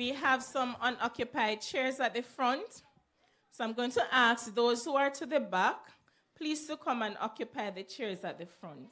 we have some unoccupied chairs at the front. So I'm going to ask those who are to the back, please to come and occupy the chairs at the front.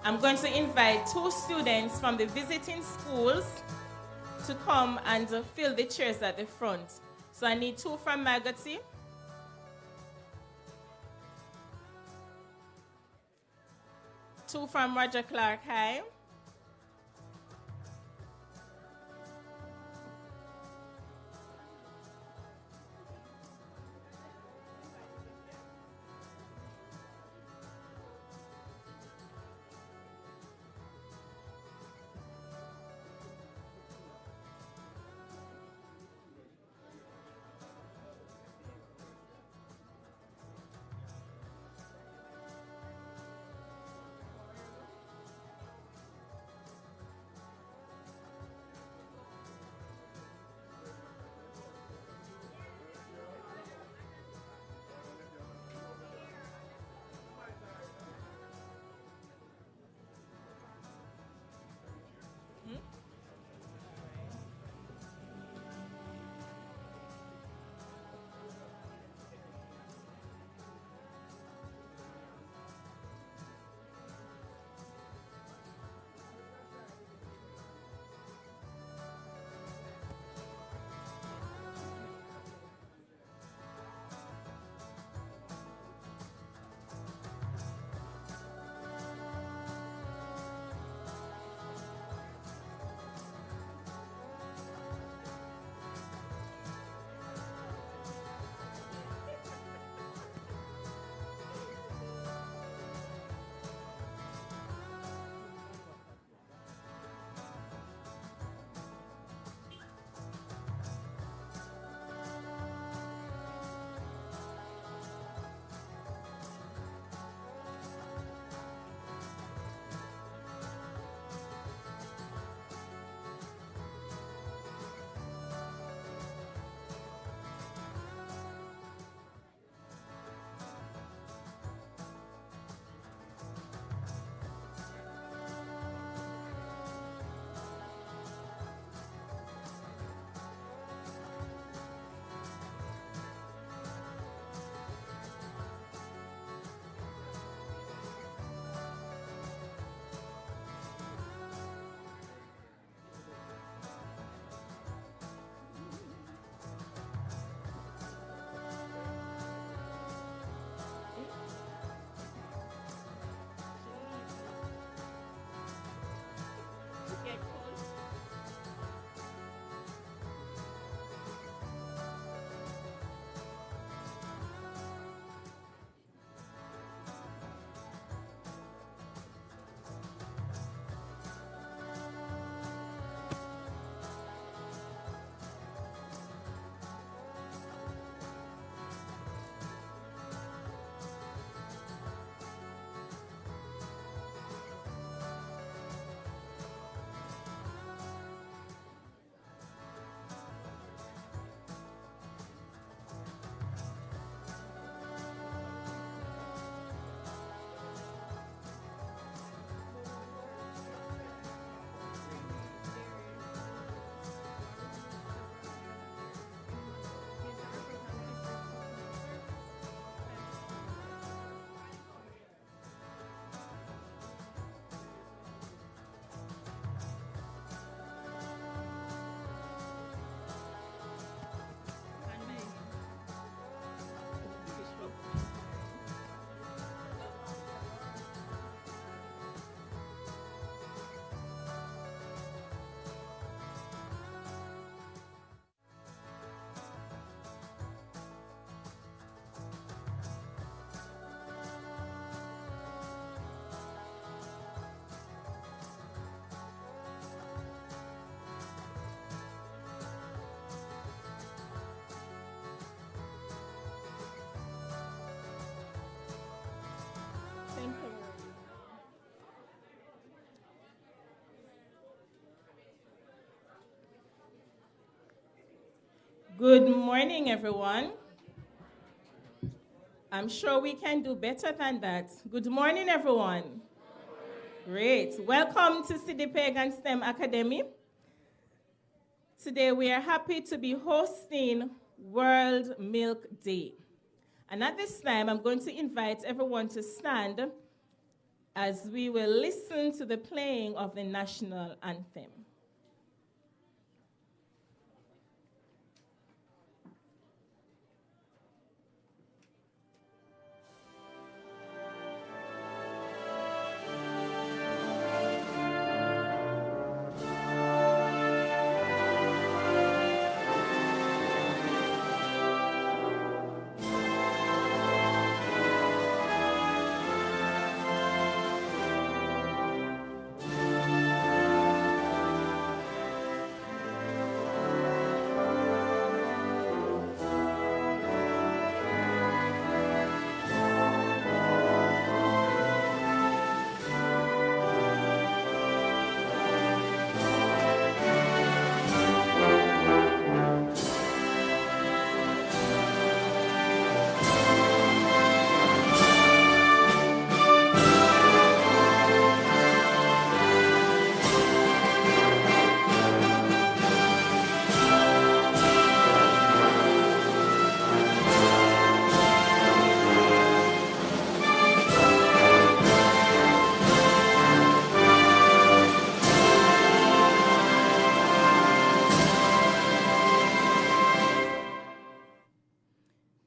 I'm going to invite 2 students from the visiting schools to come and fill the chairs at the front. So I need 2 from Magotty, 2 from Roger Clark High, Good morning, everyone. I'm sure we can do better than that. Good morning, everyone. Great. Welcome to JDDB and STEM Academy. Today we are happy to be hosting World Milk Day. And at this time, I'm going to invite everyone to stand as we will listen to the playing of the national anthem.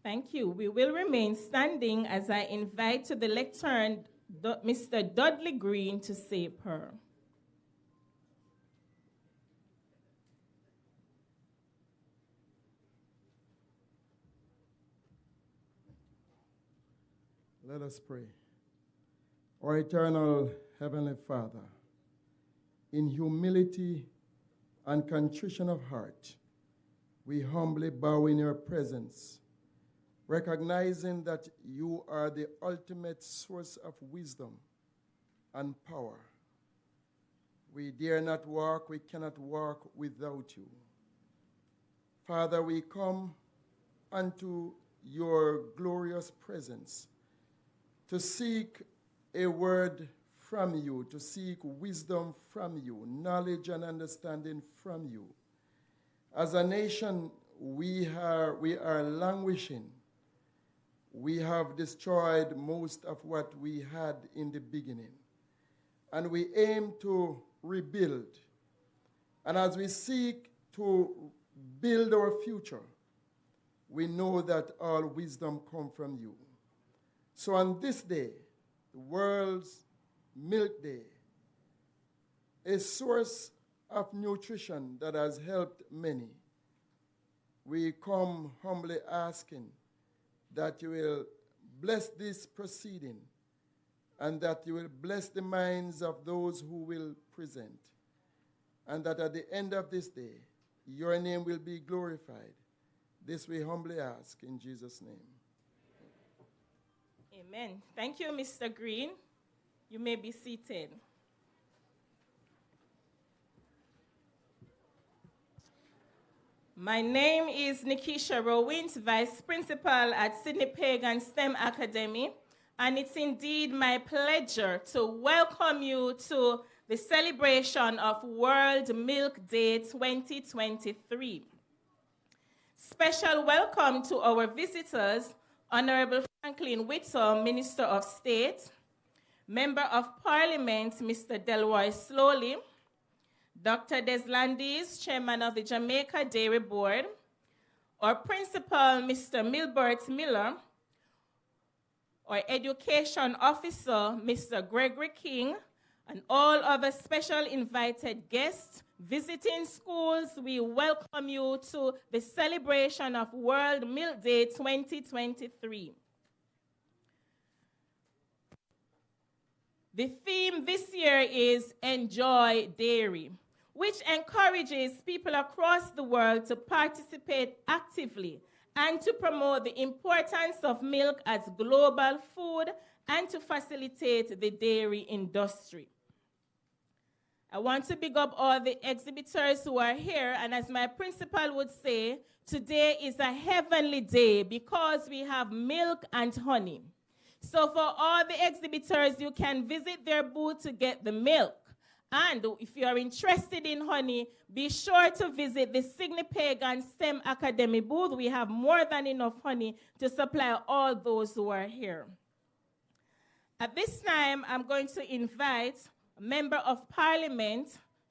Thank you. We will remain standing as I invite to the lectern Mr. Dudley Green to say a prayer. Let us pray. Our eternal Heavenly Father, in humility and contrition of heart, we humbly bow in your presence, recognizing that you are the ultimate source of wisdom and power. We dare not walk, we cannot walk without you. Father, we come unto your glorious presence to seek a word from you, to seek wisdom from you, knowledge and understanding from you. As a nation, we are languishing. We have destroyed most of what we had in the beginning. And we aim to rebuild. And as we seek to build our future, we know that all wisdom comes from you. So on this day, the world's Milk Day, a source of nutrition that has helped many, we come humbly asking that you will bless this proceeding and that you will bless the minds of those who will present, and that at the end of this day, your name will be glorified. This we humbly ask in Jesus' name. Amen. Thank you, Mr. Green. You may be seated. My name is Nikisha Rowins, Vice Principal at JDDB and STEM Academy, and it's indeed my pleasure to welcome you to the celebration of World Milk Day 2023. Special welcome to our visitors, Honorable Franklin Whittle, Minister of State, Member of Parliament, Mr. Delroy Slowley, Dr. Deslandis, Chairman of the Jamaica Dairy Board, our Principal, Mr. Milbert Miller, our Education Officer, Mr. Gregory King, and all other special invited guests visiting schools. We welcome you to the celebration of World Milk Day 2023. The theme this year is Enjoy Dairy, which encourages people across the world to participate actively and to promote the importance of milk as global food and to facilitate the dairy industry. I want to big up all the exhibitors who are here, and as my principal would say, today is a heavenly day because we have milk and honey. So for all the exhibitors, you can visit their booth to get the milk. And if you are interested in honey, be sure to visit the Signipagan STEM Academy booth. We have more than enough honey to supply all those who are here. At this time, I'm going to invite a Member of Parliament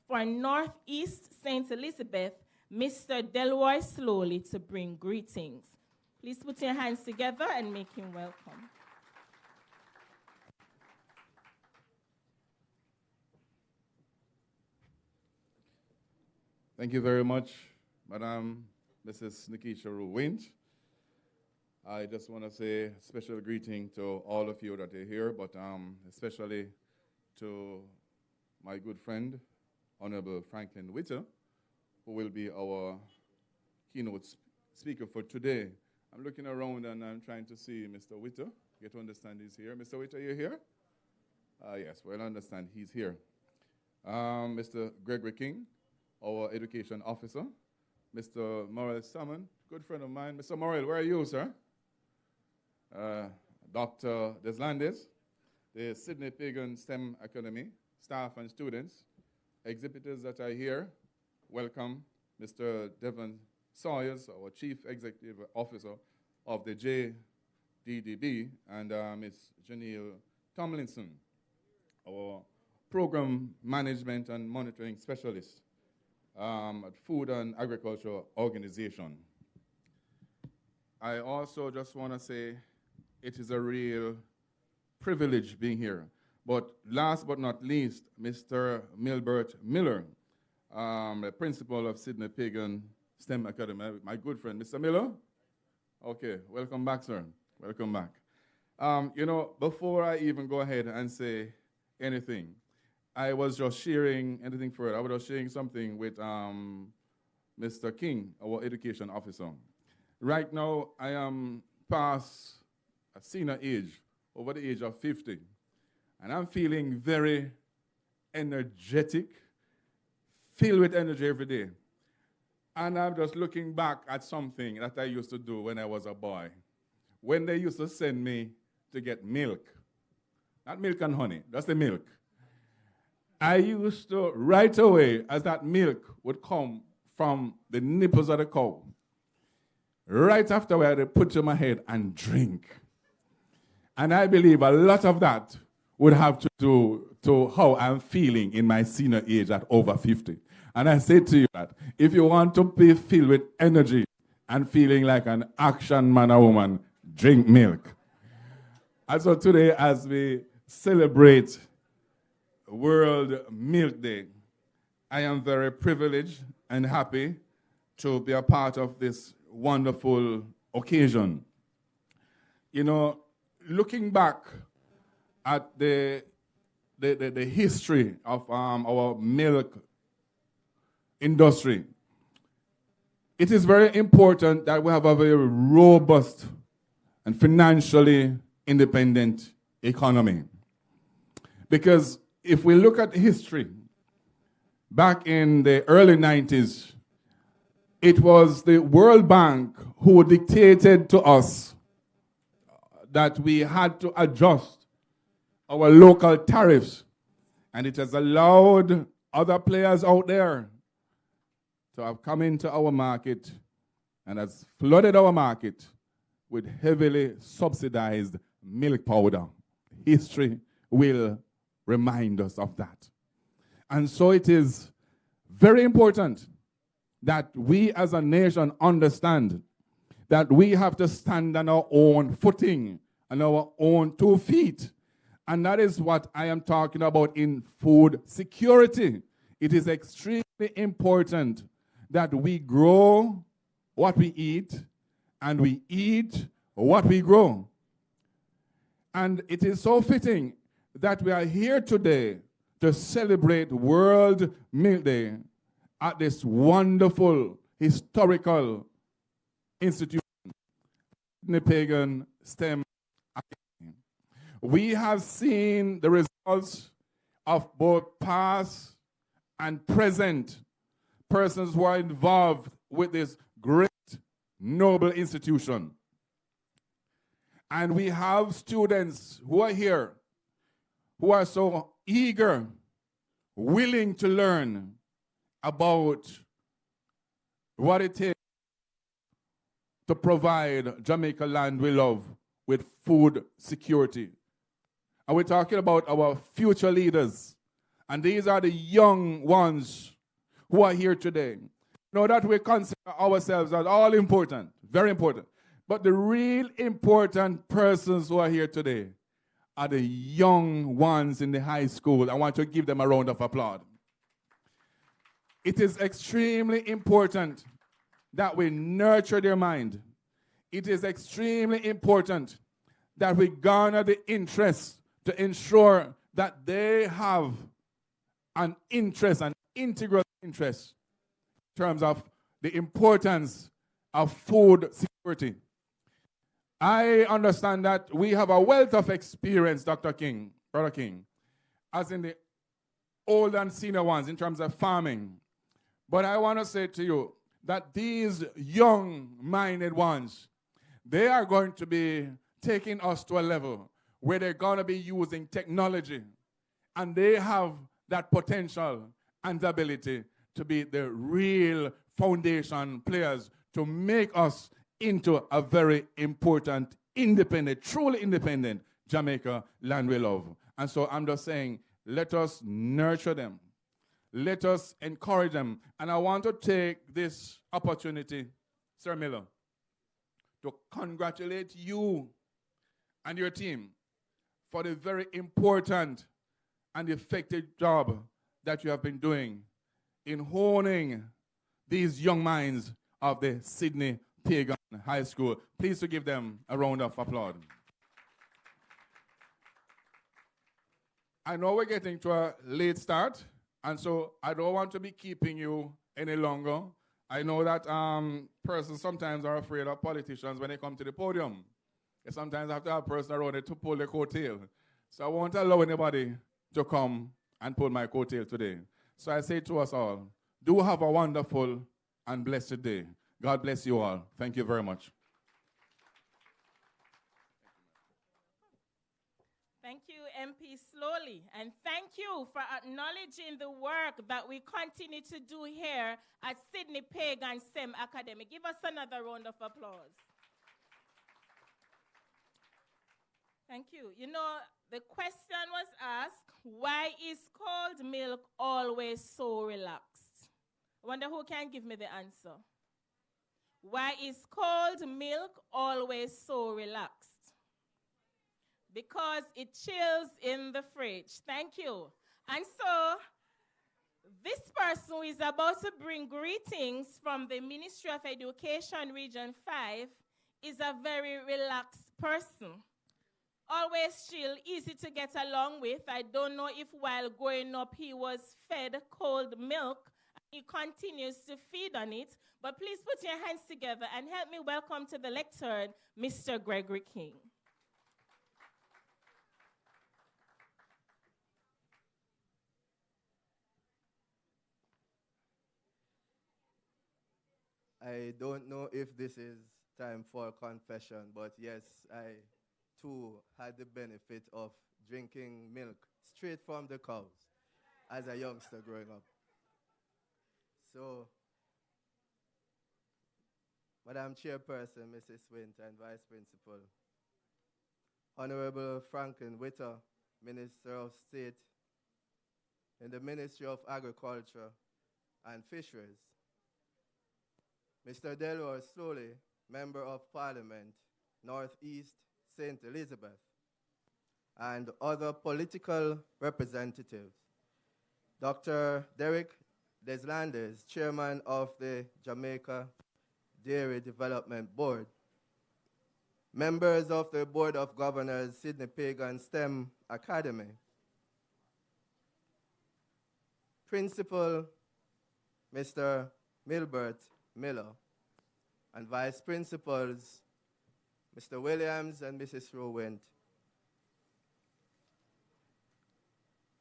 for Northeast St. Elizabeth, Mr. Delroy Slowley, to bring greetings. Please put your hands together and make him welcome. Thank you very much, Madam Mrs. Nikisha Ruwint. I just want to say a special greeting to all of you that are here, but especially to my good friend, Honorable Franklin Witter, who will be our keynote speaker for today. I'm looking around and I'm trying to see Mr. Witter. Get to understand he's here. Mr. Witter, you here? Yes, well, I understand he's here. Mr. Gregory King, our education officer. Mr. Morel Salmon, good friend of mine. Mr. Morel, where are you, sir? Dr. Deslandes, the Sydney Pagan STEM Academy, staff and students, exhibitors that are here, welcome. Mr. Devon Sawyers, our Chief Executive Officer of the JDDB, and Ms. Janelle Tomlinson, our Program Management and Monitoring Specialist at Food and Agriculture Organization. I also just want to say it is a real privilege being here. But last but not least, Mr. Milbert Miller, the principal of Sydney Pagan STEM Academy, my good friend. Mr. Miller? Okay, welcome back, sir. Welcome back. You know, before I even go ahead and say anything, I was just sharing anything further. I was just sharing something with Mr. King, our education officer. Right now, I am past a senior age, over the age of 50, and I'm feeling very energetic, filled with energy every day. And I'm just looking back at something that I used to do when I was a boy, when they used to send me to get milk. Not milk and honey, just the milk. I used to, right away, as that milk would come from the nipples of the cow, right after I would put it in my head and drink. And I believe a lot of that would have to do to how I'm feeling in my senior age at over 50. And I say to you that if you want to be filled with energy and feeling like an action man or woman, drink milk. And so today, as we celebrate World Milk Day, I am very privileged and happy to be a part of this wonderful occasion. You know, looking back at the history of our milk industry, it is very important that we have a very robust and financially independent economy. Because if we look at history, back in the early 90s, it was the World Bank who dictated to us that we had to adjust our local tariffs. And it has allowed other players out there to have come into our market and has flooded our market with heavily subsidized milk powder. History will remind us of that. And so it is very important that we as a nation understand that we have to stand on our own footing, on our own 2 feet. And that is what I am talking about in food security. It is extremely important that we grow what we eat and we eat what we grow. And it is so fitting that we are here today to celebrate World Milk Day at this wonderful historical institution, the Pagan STEM Academy. We have seen the results of both past and present persons who are involved with this great, noble institution. And we have students who are here who are so eager, willing to learn about what it takes to provide Jamaica land we love with food security. And we're talking about our future leaders. And these are the young ones who are here today. Know that we consider ourselves as all important, very important. But the real important persons who are here today are the young ones in the high school. I want to give them a round of applause. It is extremely important that we nurture their mind. It is extremely important that we garner the interest to ensure that they have an interest, an integral interest in terms of the importance of food security. I understand that we have a wealth of experience, Dr. King, Brother King, as in the old and senior ones in terms of farming. But I want to say to you that these young-minded ones, they are going to be taking us to a level where they're going to be using technology, and they have that potential and the ability to be the real foundation players to make us into a very important, independent, truly independent Jamaica land we love. And so I'm just saying, let us nurture them. Let us encourage them. And I want to take this opportunity, Sir Miller, to congratulate you and your team for the very important and effective job that you have been doing in honing these young minds of the Sydney Pagan High School. Please to give them a round of applause. I know we're getting to a late start, and so I don't want to be keeping you any longer. I know that persons sometimes are afraid of politicians when they come to the podium. They sometimes have to have a person around it to pull their coattail. So I won't allow anybody to come and pull my coattail today. So I say to us all, do have a wonderful and blessed day. God bless you all. Thank you very much. Thank you, MP Slowley, and thank you for acknowledging the work that we continue to do here at Sydney Pagan STEM Academy. Give us another round of applause. Thank you. You know, the question was asked, why is cold milk always so relaxed? I wonder who can give me the answer. Why is cold milk always so relaxed? Because it chills in the fridge. Thank you. And so, this person who is about to bring greetings from the Ministry of Education Region 5 is a very relaxed person. Always chill, easy to get along with. I don't know if while growing up he was fed cold milk. He continues to feed on it. But please put your hands together and help me welcome to the lectern, Mr. Gregory King. I don't know if this is time for confession, but yes, I too had the benefit of drinking milk straight from the cows as a youngster growing up. So, Madam Chairperson, Mrs. Swint, and Vice Principal, Honorable Franklin Witter, Minister of State in the Ministry of Agriculture and Fisheries, Mr. Delroy Slowley, Member of Parliament, Northeast St. Elizabeth, and other political representatives, Dr. Derek Deslanders, Chairman of the Jamaica Dairy Development Board, members of the Board of Governors, Sydney Pagan STEM Academy, Principal Mr. Milbert Miller, and Vice Principals Mr. Williams and Mrs. Rowent,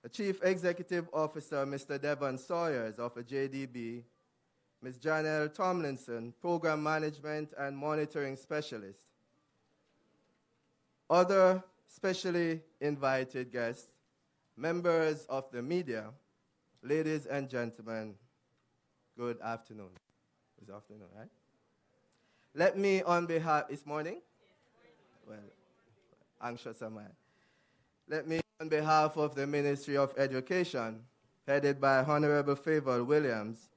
Chief Executive Officer, Mr. Devon Sawyers of JDB, Ms. Janelle Tomlinson, Program Management and Monitoring Specialist. Other specially invited guests, members of the media, ladies and gentlemen, good afternoon. It's afternoon, right? Let me on behalf, it's morning? Well, anxious am I. Let me on behalf of the Ministry of Education, headed by Honorable Favour Williams,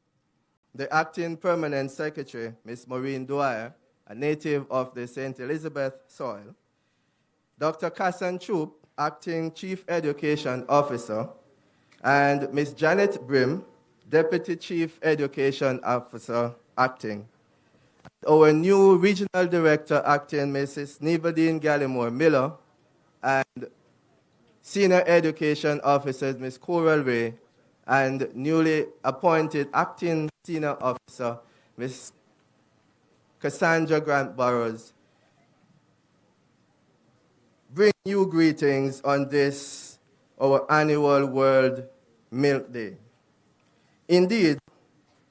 the Acting Permanent Secretary, Ms. Maureen Dwyer, a native of the St. Elizabeth soil, Dr. Kassan Troop, Acting Chief Education Officer, and Ms. Janet Brim, Deputy Chief Education Officer, Acting. Our new Regional Director, Acting, Mrs. Nevadine Gallimore Miller, and Senior Education Officers, Ms. Coral Ray, and newly appointed Acting Senior Officer, Ms. Cassandra Grant Burrows, bring you greetings on this, our annual World Milk Day. Indeed,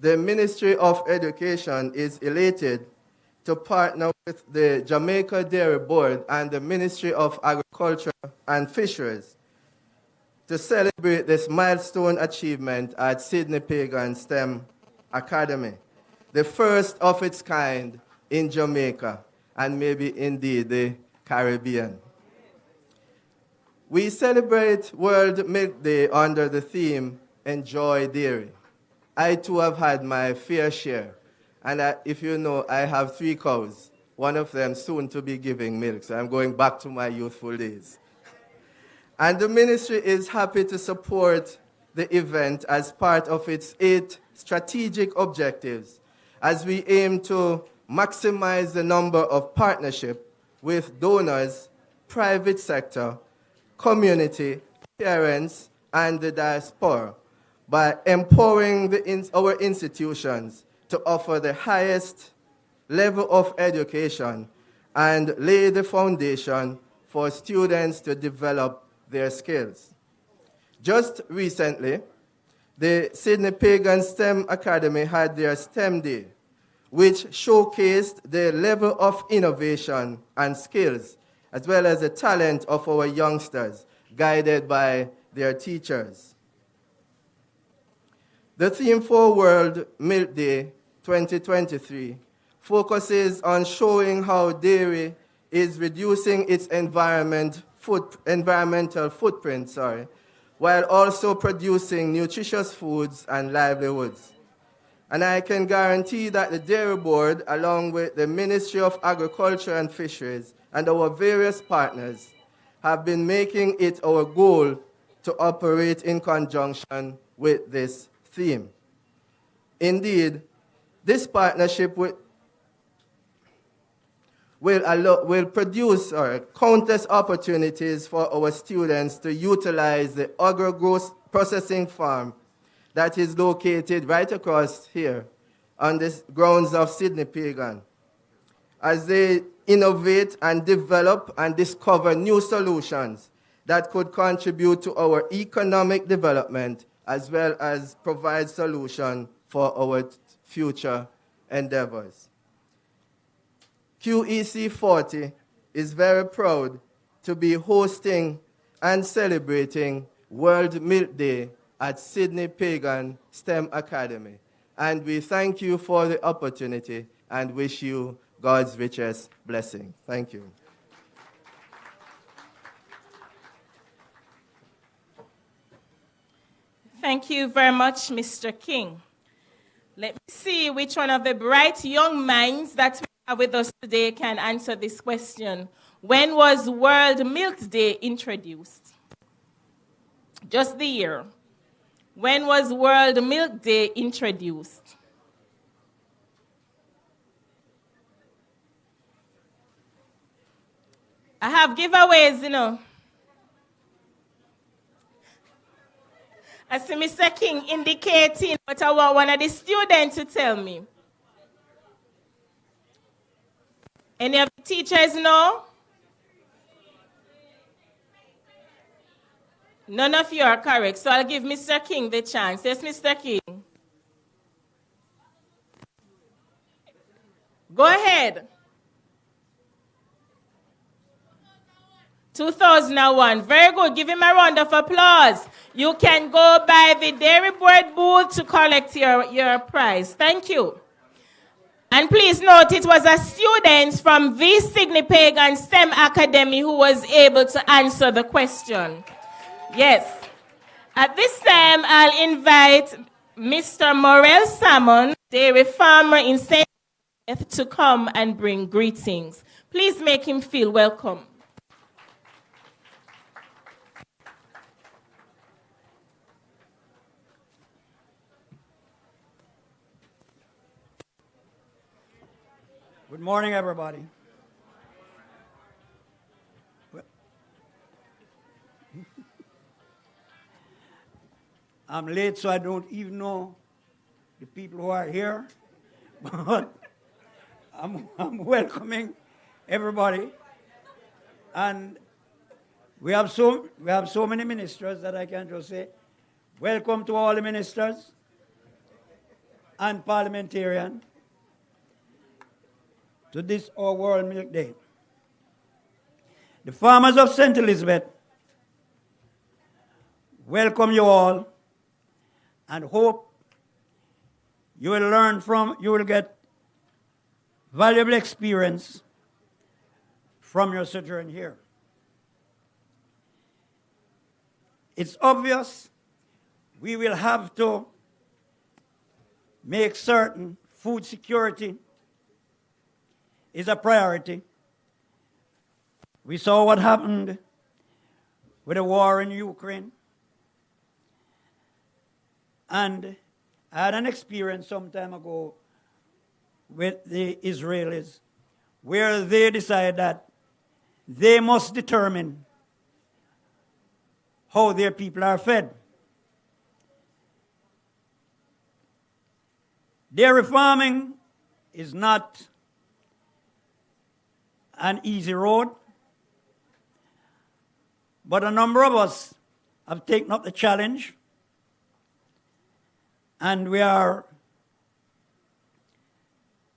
the Ministry of Education is elated to partner with the Jamaica Dairy Board and the Ministry of Agriculture and Fisheries to celebrate this milestone achievement at Sidney Pagan STEM Academy, the first of its kind in Jamaica and maybe indeed the Caribbean. We celebrate World Milk Day under the theme, Enjoy Dairy. I too have had my fair share. And if you know, I have 3 cows, one of them soon to be giving milk, so I'm going back to my youthful days. And the ministry is happy to support the event as part of its 8 strategic objectives, as we aim to maximize the number of partnerships with donors, private sector, community, parents, and the diaspora by empowering our institutions to offer the highest level of education and lay the foundation for students to develop their skills. Just recently, the Sidney Pagan STEM Academy had their STEM Day, which showcased the level of innovation and skills, as well as the talent of our youngsters, guided by their teachers. The theme for World Milk Day 2023 focuses on showing how dairy is reducing its environmental footprint, while also producing nutritious foods and livelihoods. And I can guarantee that the Dairy Board, along with the Ministry of Agriculture and Fisheries and our various partners, have been making it our goal to operate in conjunction with this theme. Indeed, this partnership will produce countless opportunities for our students to utilize the agro-growth processing farm that is located right across here on the grounds of Sidney Pagan, as they innovate and develop and discover new solutions that could contribute to our economic development as well as provide solutions for our future endeavors. QEC 40 is very proud to be hosting and celebrating World Milk Day at Sidney Pagan STEM Academy. And we thank you for the opportunity and wish you God's richest blessing. Thank you. Thank you very much, Mr. King. Let me see which one of the bright young minds that we have with us today can answer this question. When was World Milk Day introduced? Just the year. When was World Milk Day introduced? I have giveaways, you know. I see Mr. King indicating, but I want one of the students to tell me. Any of the teachers know? None of you are correct, so I'll give Mr. King the chance. Yes, Mr. King. Go ahead. 2001. Very good. Give him a round of applause. You can go by the Dairy Board booth to collect your prize. Thank you. And please note, it was a student from the Sydney Pagan STEM Academy who was able to answer the question. Yes. At this time, I'll invite Mr. Morel Salmon, dairy farmer in St. to come and bring greetings. Please make him feel welcome. Good morning, everybody. I'm late, so I don't even know the people who are here, but I'm welcoming everybody. And we have so many ministers that I can just say, welcome to all the ministers and parliamentarians to this our World Milk Day. The farmers of St. Elizabeth welcome you all and hope you will get valuable experience from your sojourn here. It's obvious we will have to make certain food security is a priority. We saw what happened with the war in Ukraine. And I had an experience some time ago with the Israelis where they decided that they must determine how their people are fed. Dairy farming is not an easy road, but a number of us have taken up the challenge, and we are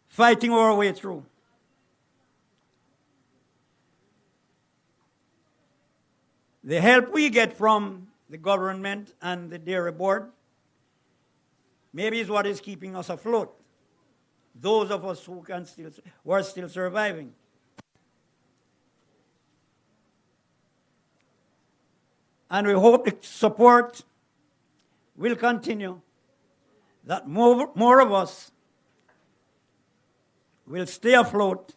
fighting our way through. The help we get from the government and the Dairy Board maybe is what is keeping us afloat, those of us who are still surviving. And we hope the support will continue, that more of us will stay afloat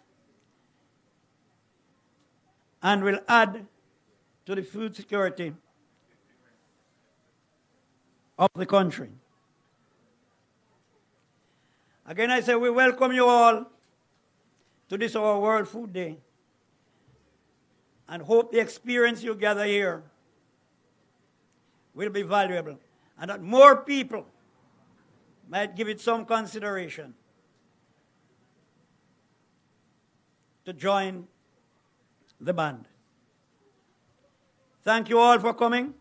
and will add to the food security of the country. Again, I say we welcome you all to this our World Food Day and hope the experience you gather here will be valuable and that more people might give it some consideration to join the band. Thank you all for coming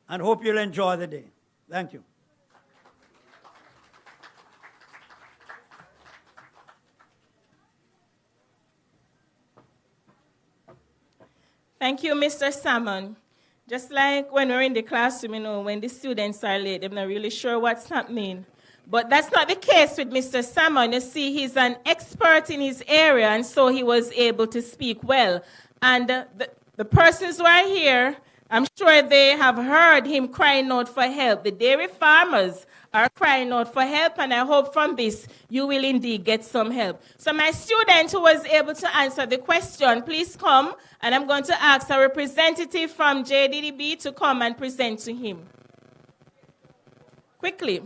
and hope you'll enjoy the day. Thank you. Thank you, Mr. Salmon. Just like when we're in the classroom, when the students are late, they're not really sure what's happening. But that's not the case with Mr. Salmon. You see, he's an expert in his area, and so he was able to speak well. And the persons who are here, I'm sure they have heard him crying out for help. The dairy farmers are crying out for help, and I hope from this you will indeed get some help. So my student who was able to answer the question, please come, and I'm going to ask a representative from JDDB to come and present to him. Quickly.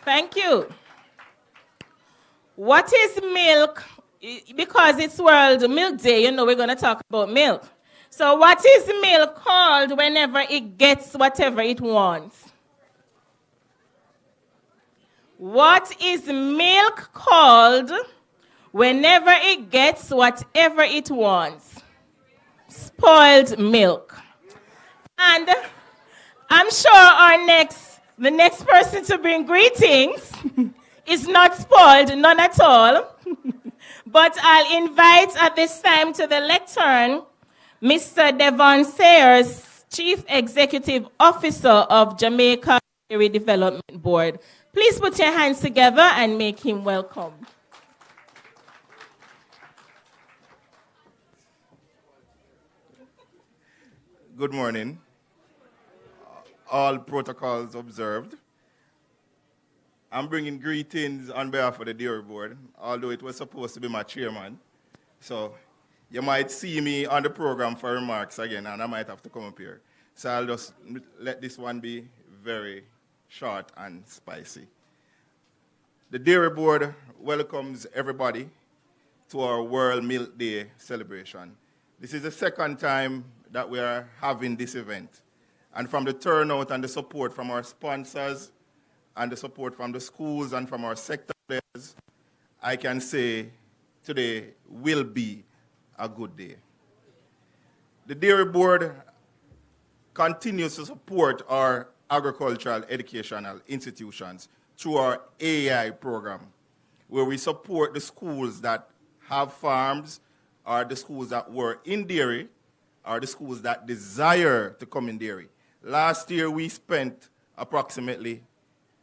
Thank you. What is milk? Because it's World Milk Day, we're going to talk about milk. So what is milk called whenever it gets whatever it wants? What is milk called whenever it gets whatever it wants? Spoiled milk. And I'm sure the next person to bring greetings is not spoiled, none at all. But I'll invite at this time to the lectern Mr. Devon Sayers, Chief Executive Officer of Jamaica Dairy Development Board. Please put your hands together and make him welcome. Good morning. All protocols observed. I'm bringing greetings on behalf of the Dairy Board, although it was supposed to be my chairman. So you might see me on the program for remarks again, and I might have to come up here. So I'll just let this one be very short and spicy. The Dairy Board welcomes everybody to our World Milk Day celebration. This is the second time that we are having this event. And from the turnout and the support from our sponsors and the support from the schools and from our sector players, I can say today will be a good day. The Dairy Board continues to support our agricultural educational institutions through our AI program, where we support the schools that have farms, or the schools that were in dairy, or the schools that desire to come in dairy. Last year, we spent approximately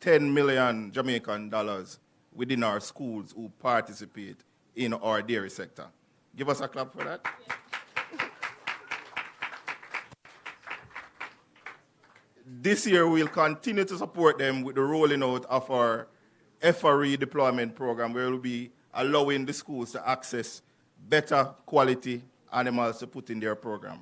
10 million Jamaican dollars within our schools who participate in our dairy sector. Give us a clap for that. This year, we'll continue to support them with the rolling out of our FRE deployment program, where we'll be allowing the schools to access better quality animals to put in their program.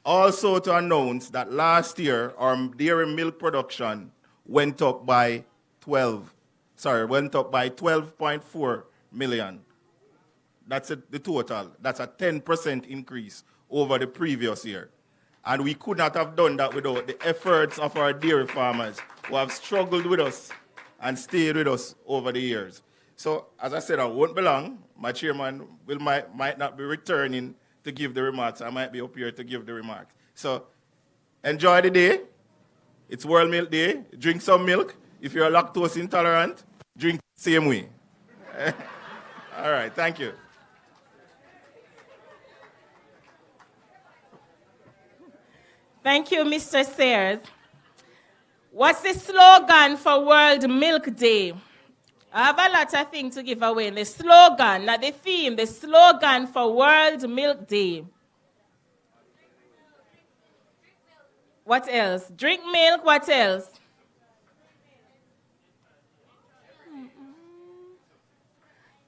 Also to announce that last year, our dairy milk production went up by 12.4 million. That's the total. That's a 10% increase over the previous year. And we could not have done that without the efforts of our dairy farmers who have struggled with us and stayed with us over the years. So, as I said, I won't be long. My chairman might not be returning to give the remarks. I might be up here to give the remarks. So, enjoy the day. It's World Milk Day. Drink some milk. If you're lactose intolerant, drink the same way. All right, thank you. Thank you, Mr. Sayers. What's the slogan for World Milk Day? I have a lot of things to give away. The slogan, not the theme, the slogan for World Milk Day. What else? Drink milk, what else?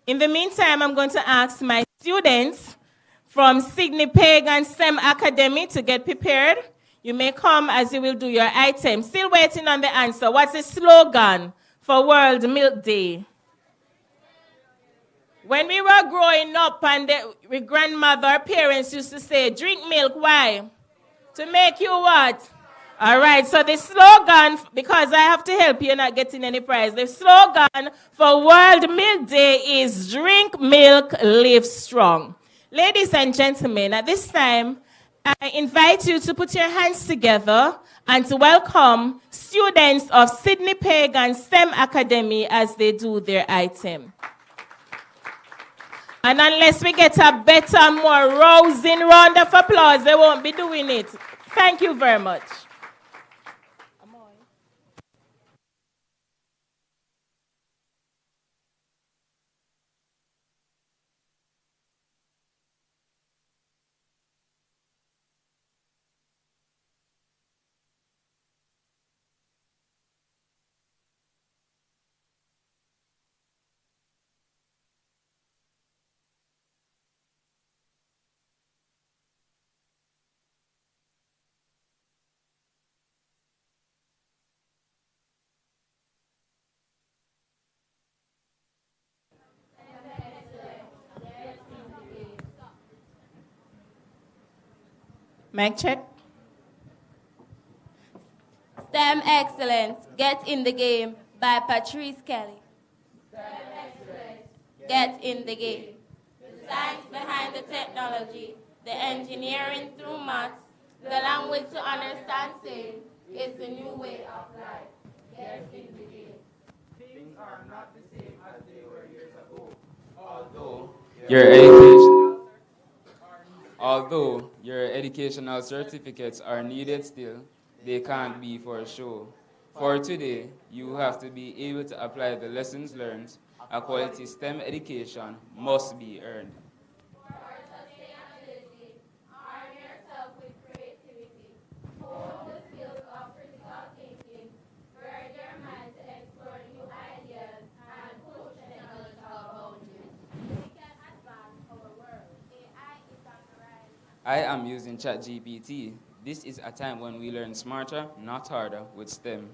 In the meantime, I'm going to ask my students from Sydney Pagan STEM Academy to get prepared. You may come as you will do your item. Still waiting on the answer. What's the slogan for World Milk Day? When we were growing up and our grandmother, parents used to say, drink milk, why? To make you what? All right, so the slogan, because I have to help you, not getting any prize. The slogan for World Milk Day is drink milk, live strong. Ladies and gentlemen, at this time, I invite you to put your hands together and to welcome students of Sydney Pagan STEM Academy as they do their item. And unless we get a better, more rousing round of applause, they won't be doing it. Thank you very much. Mic check. STEM Excellence, Get in the Game by Patrice Kelly. STEM Excellence, Get in the Game. The science behind the technology, the engineering through maths, the language to understand same is the new way of life. Get in the game. Things are not the same as they were years ago, although your educational certificates are needed still, they can't be for show. For today, you have to be able to apply the lessons learned. A quality STEM education must be earned. For sustainability, arm yourself with creativity. Hone the skills of critical thinking. Gird your mind to explore new ideas and push technological boundaries. We can advance our world. AI is on the rise. I am using ChatGPT. This is a time when we learn smarter, not harder, with STEM.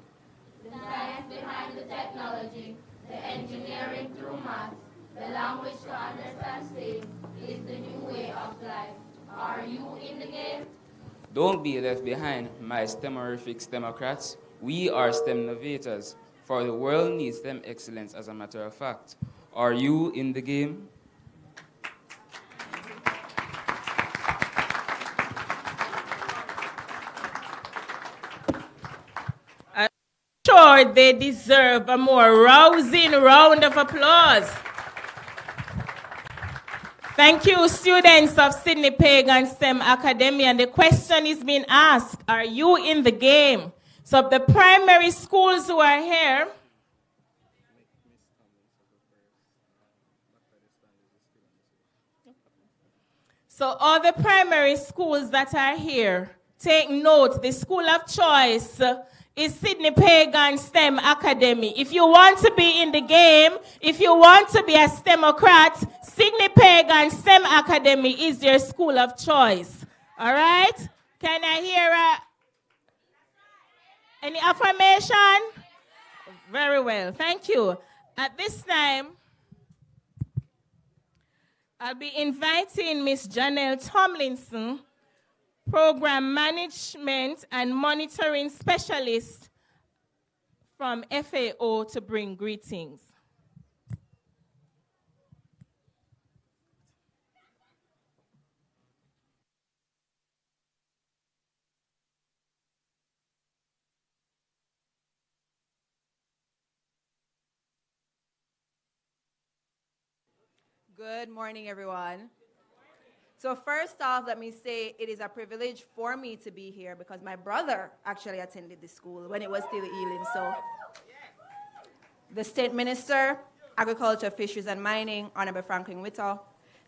The science behind the technology, the engineering through maths, the language to understand same is the new way of life. Are you in the game? Don't be left behind, my STEMorific STEMocrats. We are STEM innovators, for the world needs STEM excellence as a matter of fact. Are you in the game? Sure, they deserve a more rousing round of applause. Thank you, students of Sydney Pagan STEM Academy. And the question is being asked, are you in the game? So the primary schools who are here, so all the primary schools that are here, take note, the school of choice is Sydney Pagan STEM Academy. If you want to be in the game, if you want to be a STEMocrat, Sydney Pagan STEM Academy is your school of choice. All right? Can I hear any affirmation? Very well. Thank you. At this time, I'll be inviting Miss Janelle Tomlinson, Program Management and Monitoring Specialist from FAO, to bring greetings. Good morning, everyone. So first off, let me say it is a privilege for me to be here because my brother actually attended this school when it was still Elim. So the State Minister, Agriculture, Fisheries and Mining, Honorable Franklin Whittle,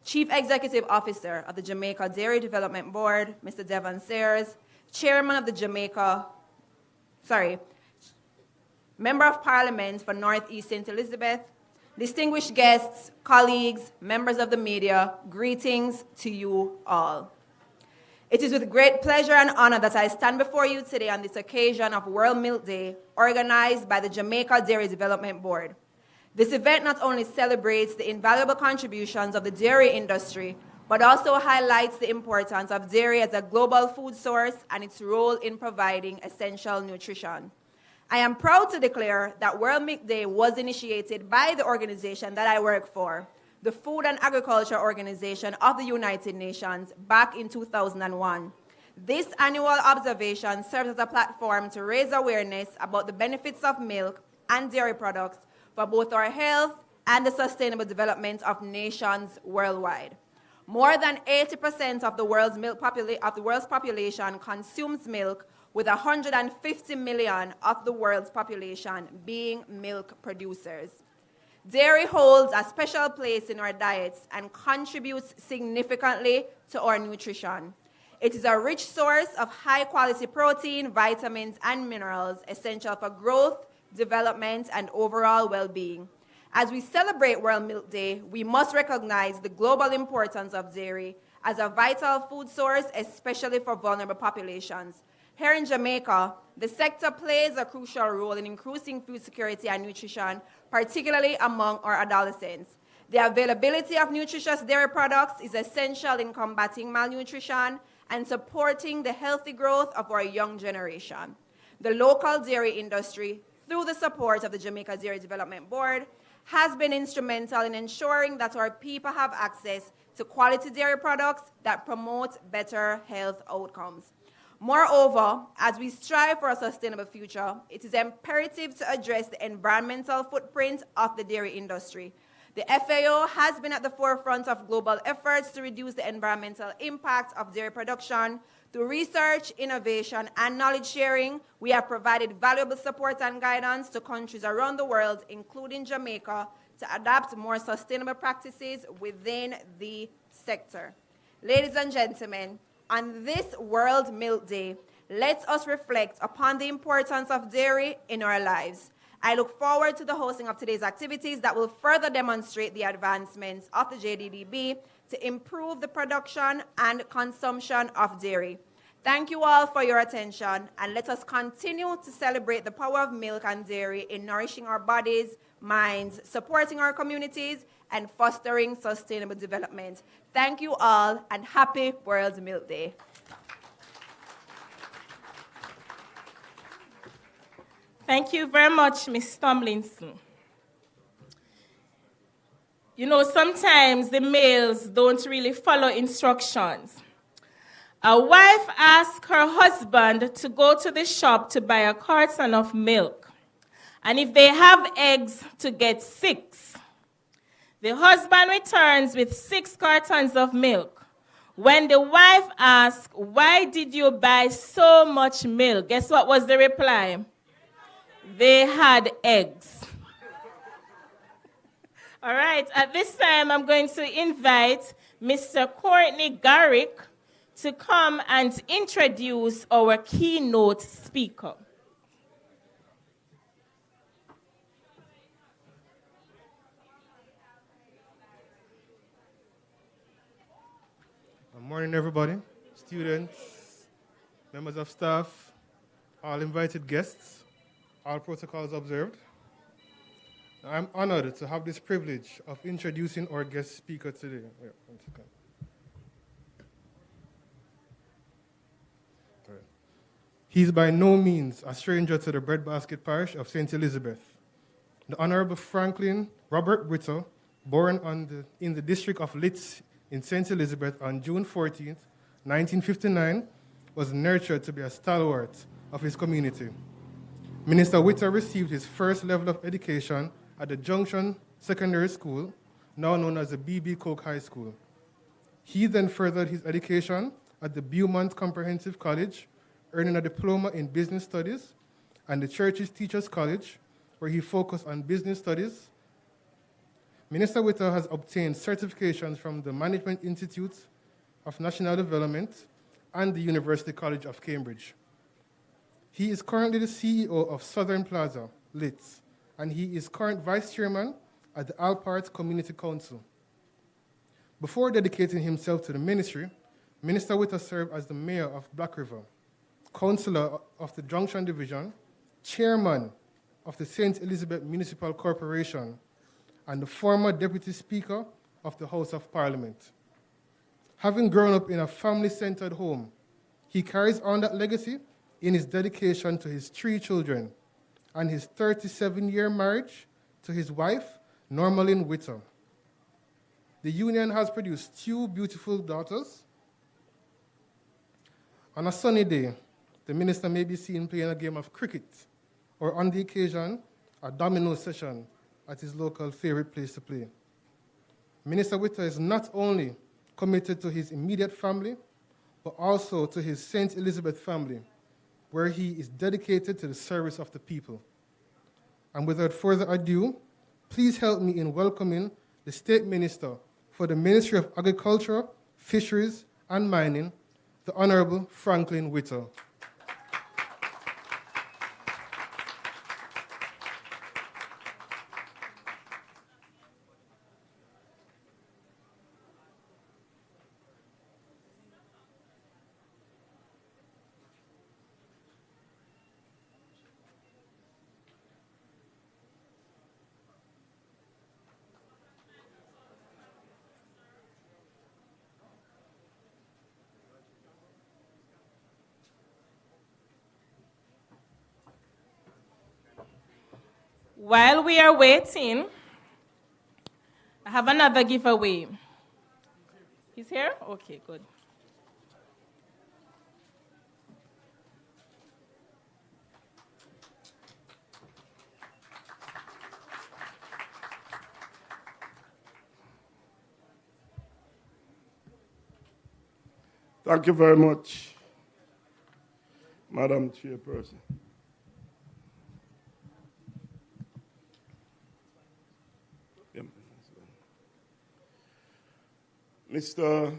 Chief Executive Officer of the Jamaica Dairy Development Board, Mr. Devon Sayers, Chairman of the Member of Parliament for Northeast St. Elizabeth, distinguished guests, colleagues, members of the media, greetings to you all. It is with great pleasure and honor that I stand before you today on this occasion of World Milk Day, organized by the Jamaica Dairy Development Board. This event not only celebrates the invaluable contributions of the dairy industry, but also highlights the importance of dairy as a global food source and its role in providing essential nutrition. I am proud to declare that World Milk Day was initiated by the organization that I work for, the Food and Agriculture Organization of the United Nations, back in 2001. This annual observation serves as a platform to raise awareness about the benefits of milk and dairy products for both our health and the sustainable development of nations worldwide. More than 80% of the world's population consumes milk, with 150 million of the world's population being milk producers. Dairy holds a special place in our diets and contributes significantly to our nutrition. It is a rich source of high-quality protein, vitamins, and minerals essential for growth, development, and overall well-being. As we celebrate World Milk Day, we must recognize the global importance of dairy as a vital food source, especially for vulnerable populations. Here in Jamaica, the sector plays a crucial role in increasing food security and nutrition, particularly among our adolescents. The availability of nutritious dairy products is essential in combating malnutrition and supporting the healthy growth of our young generation. The local dairy industry, through the support of the Jamaica Dairy Development Board, has been instrumental in ensuring that our people have access to quality dairy products that promote better health outcomes. Moreover, as we strive for a sustainable future, it is imperative to address the environmental footprint of the dairy industry. The FAO has been at the forefront of global efforts to reduce the environmental impact of dairy production. Through research, innovation, and knowledge sharing, we have provided valuable support and guidance to countries around the world, including Jamaica, to adopt more sustainable practices within the sector. Ladies and gentlemen, on this World Milk Day, let us reflect upon the importance of dairy in our lives. I look forward to the hosting of today's activities that will further demonstrate the advancements of the JDDB to improve the production and consumption of dairy. Thank you all for your attention, and let us continue to celebrate the power of milk and dairy in nourishing our bodies, minds, supporting our communities, and fostering sustainable development. Thank you all, and happy World Milk Day. Thank you very much, Ms. Tomlinson. You know, sometimes the males don't really follow instructions. A wife asks her husband to go to the shop to buy a carton of milk, and if they have eggs, to get 6. The husband returns with 6 cartons of milk. When the wife asks, "Why did you buy so much milk?" guess what was the reply? They had eggs. All right, at this time, I'm going to invite Mr. Courtney Garrick to come and introduce our keynote speaker. Good morning, everybody, students, members of staff, all invited guests, all protocols observed. I'm honored to have this privilege of introducing our guest speaker today. Wait, 1 second. Right. He's by no means a stranger to the breadbasket parish of St. Elizabeth. The Honorable Franklin Robert Whittle, born in the district of Litz in St. Elizabeth on June 14th, 1959, was nurtured to be a stalwart of his community. Minister Whittle received his first level of education at the Junction Secondary School, now known as the B.B. Coke High School. He then furthered his education at the Beaumont Comprehensive College, earning a diploma in business studies, and the Church's Teachers College, where he focused on business studies. Minister Whittle has obtained certifications from the Management Institute of National Development and the University College of Cambridge. He is currently the CEO of Southern Plaza, Litz, and he is current vice chairman at the Alpart Community Council. Before dedicating himself to the ministry, Minister Whittle served as the mayor of Black River, councillor of the Junction Division, chairman of the St. Elizabeth Municipal Corporation, and the former deputy speaker of the House of Parliament. Having grown up in a family-centered home, he carries on that legacy in his dedication to his 3 children and his 37-year marriage to his wife, Normaline Whittle. The union has produced 2 beautiful daughters. On a sunny day, the minister may be seen playing a game of cricket, or on the occasion, a domino session at his local favorite place to play. Minister Whittle is not only committed to his immediate family, but also to his St. Elizabeth family, where he is dedicated to the service of the people. And without further ado, please help me in welcoming the State Minister for the Ministry of Agriculture, Fisheries, and Mining, the Honorable Franklin Whittle. While we are waiting, I have another giveaway. He's here? Okay, good. Thank you very much, Madam Chairperson. Mr.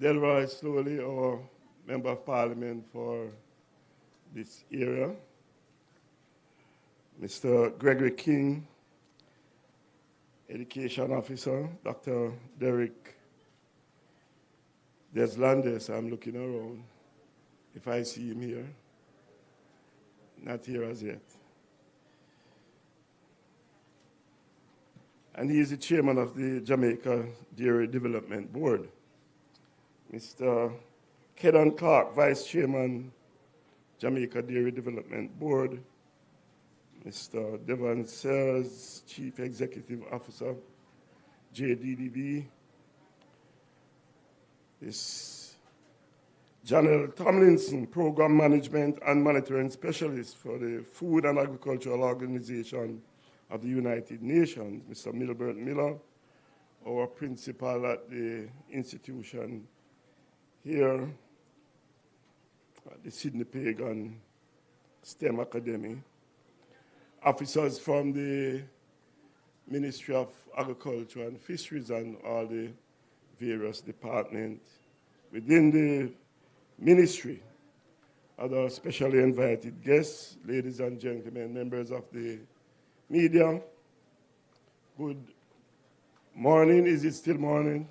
Delroy Slowley, our Member of Parliament for this area, Mr. Gregory King, Education Officer, Dr. Derek Deslandes, I'm looking around if I see him here. Not here as yet. And he is the chairman of the Jamaica Dairy Development Board. Mr. Kedan Clark, vice chairman, Jamaica Dairy Development Board. Mr. Devon Sears, chief executive officer, JDDB. This Janelle Tomlinson, program management and monitoring specialist for the Food and Agricultural Organization of the United Nations, Mr. Milbert Miller, our principal at the institution here at the Sidney Pagan STEM Academy, officers from the Ministry of Agriculture and Fisheries and all the various departments within the ministry, other specially invited guests, ladies and gentlemen, members of the media, good morning. Is it still morning?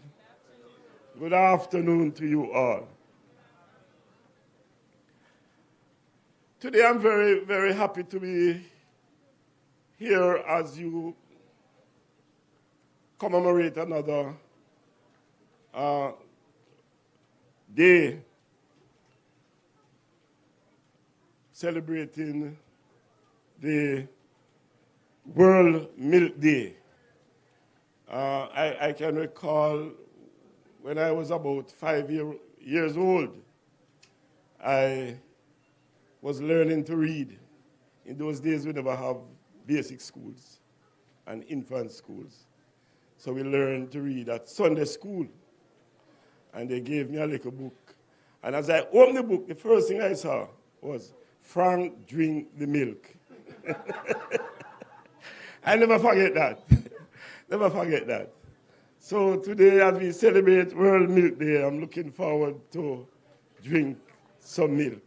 Good afternoon to you all. Today I'm very, very happy to be here as you commemorate another day celebrating the World Milk Day. I can recall when I was about 5 years old, I was learning to read. In those days, we never have basic schools and infant schools. So we learned to read at Sunday school. And they gave me a little book. And as I opened the book, the first thing I saw was, "Frank, drink the milk." I never forget that. Never forget that. So today, as we celebrate World Milk Day, I'm looking forward to drink some milk.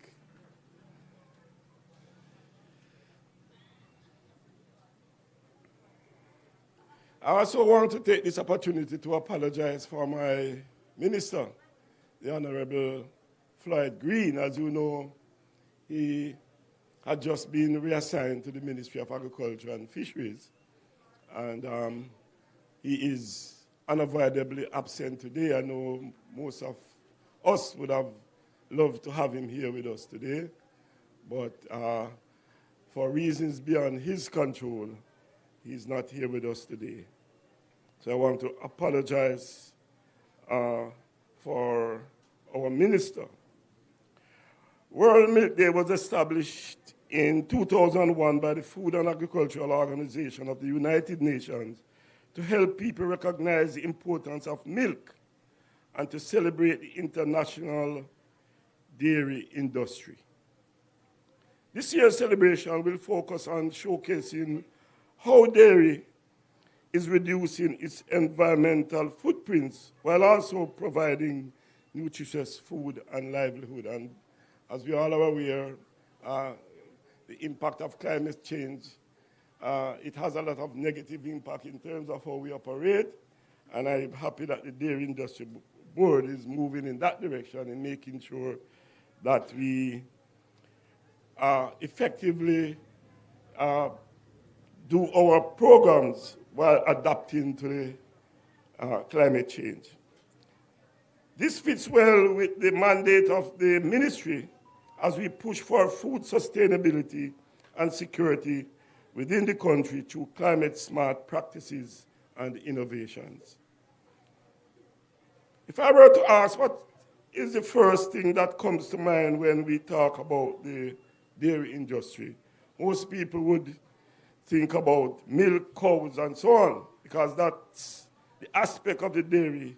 I also want to take this opportunity to apologize for my minister, the Honorable Floyd Green. As you know, he had just been reassigned to the Ministry of Agriculture and Fisheries, and he is unavoidably absent today. I know most of us would have loved to have him here with us today, but for reasons beyond his control, he's not here with us today. So I want to apologize for our minister. World Milk Day was established in 2001 by the Food and Agricultural Organization of the United Nations to help people recognize the importance of milk and to celebrate the international dairy industry. This year's celebration will focus on showcasing how dairy is reducing its environmental footprints while also providing nutritious food and livelihood. And as we all are aware, the impact of climate change, it has a lot of negative impact in terms of how we operate, and I'm happy that the Dairy Industry Board is moving in that direction and making sure that we effectively do our programs while adapting to the climate change. This fits well with the mandate of the ministry as we push for food sustainability and security within the country through climate-smart practices and innovations. If I were to ask what is the first thing that comes to mind when we talk about the dairy industry, most people would think about milk, cows, and so on, because that's the aspect of the dairy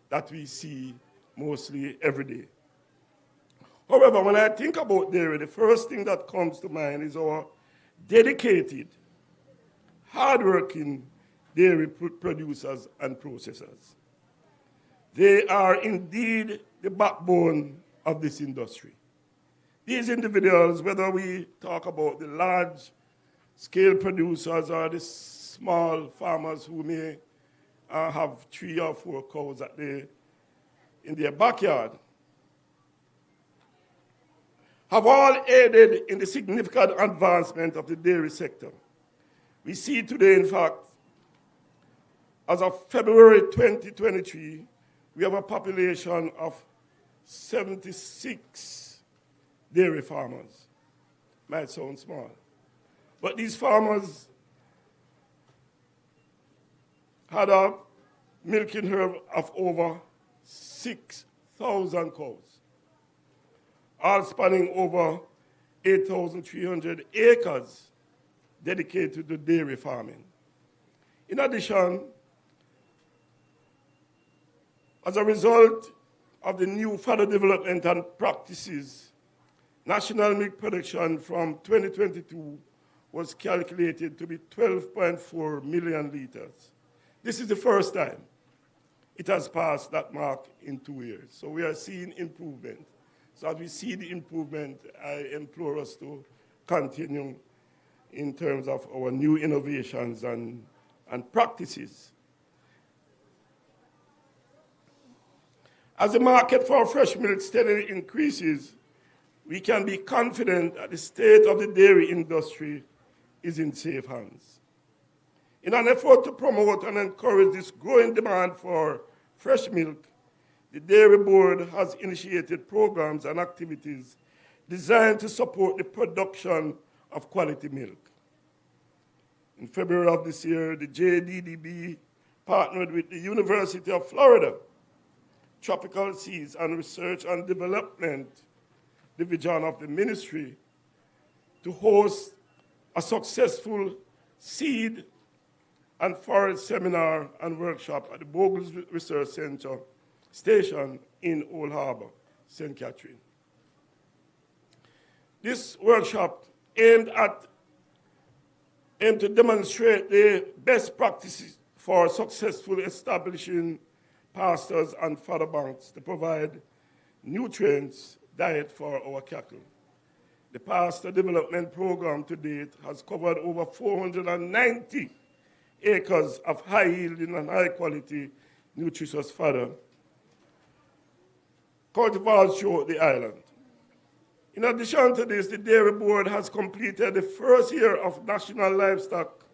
that we see mostly every day. However, when I think about dairy, the first thing that comes to mind is our dedicated, hardworking dairy producers and processors. They are indeed the backbone of this industry. These individuals, whether we talk about the large-scale producers or the small farmers who may have 3 or 4 cows in their backyard, have all aided in the significant advancement of the dairy sector. We see today, in fact, as of February 2023, we have a population of 76 dairy farmers. Might sound small. But these farmers had a milking herd of over 6,000 cows, all spanning over 8,300 acres dedicated to dairy farming. In addition, as a result of the new further development and practices, national milk production from 2022 was calculated to be 12.4 million liters. This is the first time it has passed that mark in 2 years. So we are seeing improvement. So as we see the improvement, I implore us to continue in terms of our new innovations and practices. As the market for fresh milk steadily increases, we can be confident that the state of the dairy industry is in safe hands. In an effort to promote and encourage this growing demand for fresh milk, the Dairy Board has initiated programs and activities designed to support the production of quality milk. In February of this year, the JDDB partnered with the University of Florida Tropical Seeds and Research and Development Division of the Ministry to host a successful seed and forest seminar and workshop at the Bogus Research Center station in Old Harbor, St. Catherine. This workshop aimed to demonstrate the best practices for successfully establishing pastures and fodder banks to provide nutrients diet for our cattle. The pasture development program to date has covered over 490 acres of high-yielding and high-quality nutritious fodder cultivars throughout the island. In addition to this, the Dairy Board has completed the first year of National Livestock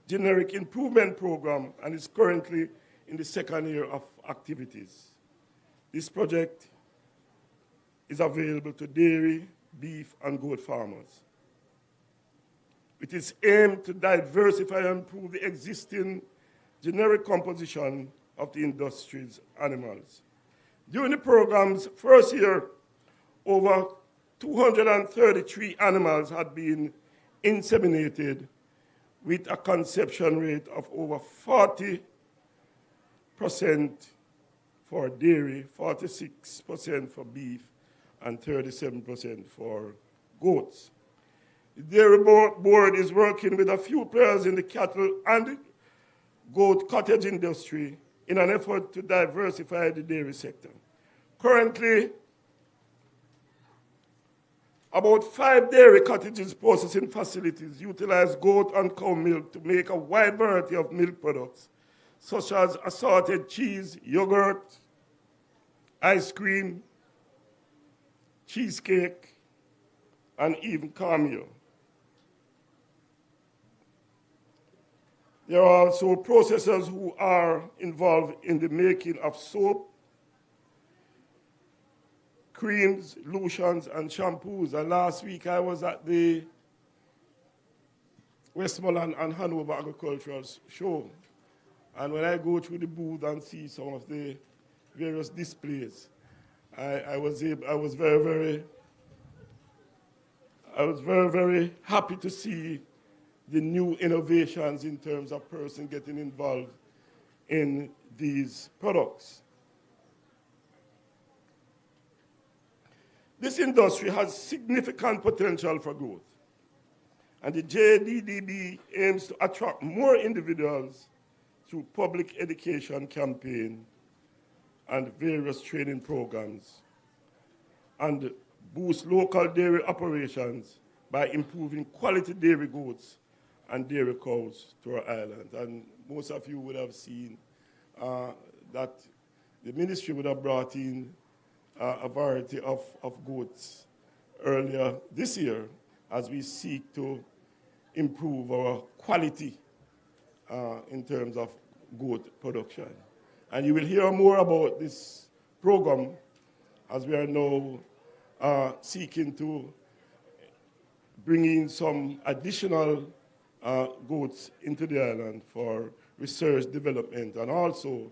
Generic Improvement Program and is currently in the second year of activities. This project is available to dairy, beef, and goat farmers. It is aimed to diversify and improve the existing generic composition of the industry's animals. During the program's first year, over 233 animals had been inseminated with a conception rate of over 40% for dairy, 46% for beef, and 37% for goats. The Dairy Board is working with a few players in the cattle and goat cottage industry in an effort to diversify the dairy sector. Currently, about 5 dairy cottages processing facilities utilize goat and cow milk to make a wide variety of milk products, such as assorted cheese, yogurt, ice cream, cheesecake, and even cornmeal. There are also processors who are involved in the making of soap, creams, lotions, and shampoos. And last week I was at the Westmoreland and Hanover Agricultural Show. And when I go through the booth and see some of the various displays, I was very, very happy to see the new innovations in terms of person getting involved in these products. This industry has significant potential for growth, and the JDDB aims to attract more individuals through public education campaign and various training programs, and boost local dairy operations by improving quality dairy goods and dairy cows to our island. And most of you would have seen that the ministry would have brought in a variety of goods earlier this year as we seek to improve our quality in terms of goat production. And you will hear more about this program as we are now seeking to bring in some additional goats into the island for research development and also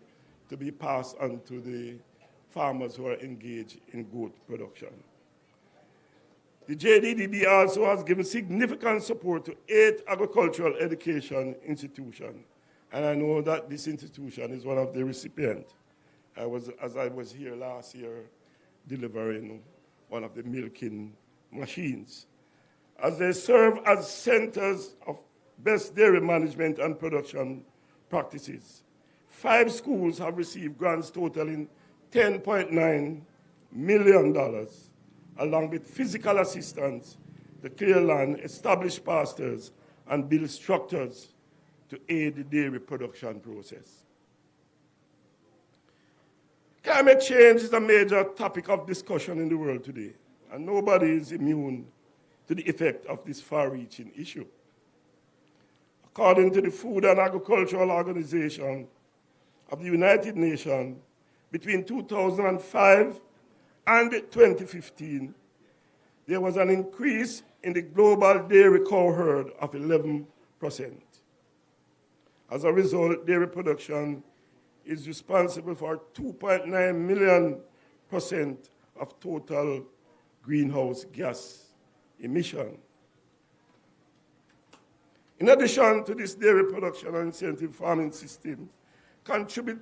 to be passed on to the farmers who are engaged in goat production. The JDDB also has given significant support to 8 agricultural education institutions, and I know that this institution is one of the recipients. As I was here last year delivering one of the milking machines. As they serve as centers of best dairy management and production practices. 5 schools have received grants totaling $10.9 million, along with physical assistance to clear land, establish pastures, and build structures to aid the dairy production process. Climate change is a major topic of discussion in the world today, and nobody is immune to the effect of this far-reaching issue. According to the Food and Agricultural Organization of the United Nations, between 2005 and 2015, there was an increase in the global dairy cow herd of 11%. As a result, dairy production is responsible for 2.9 million % of total greenhouse gas emission. In addition to this, dairy production and incentive farming system contribute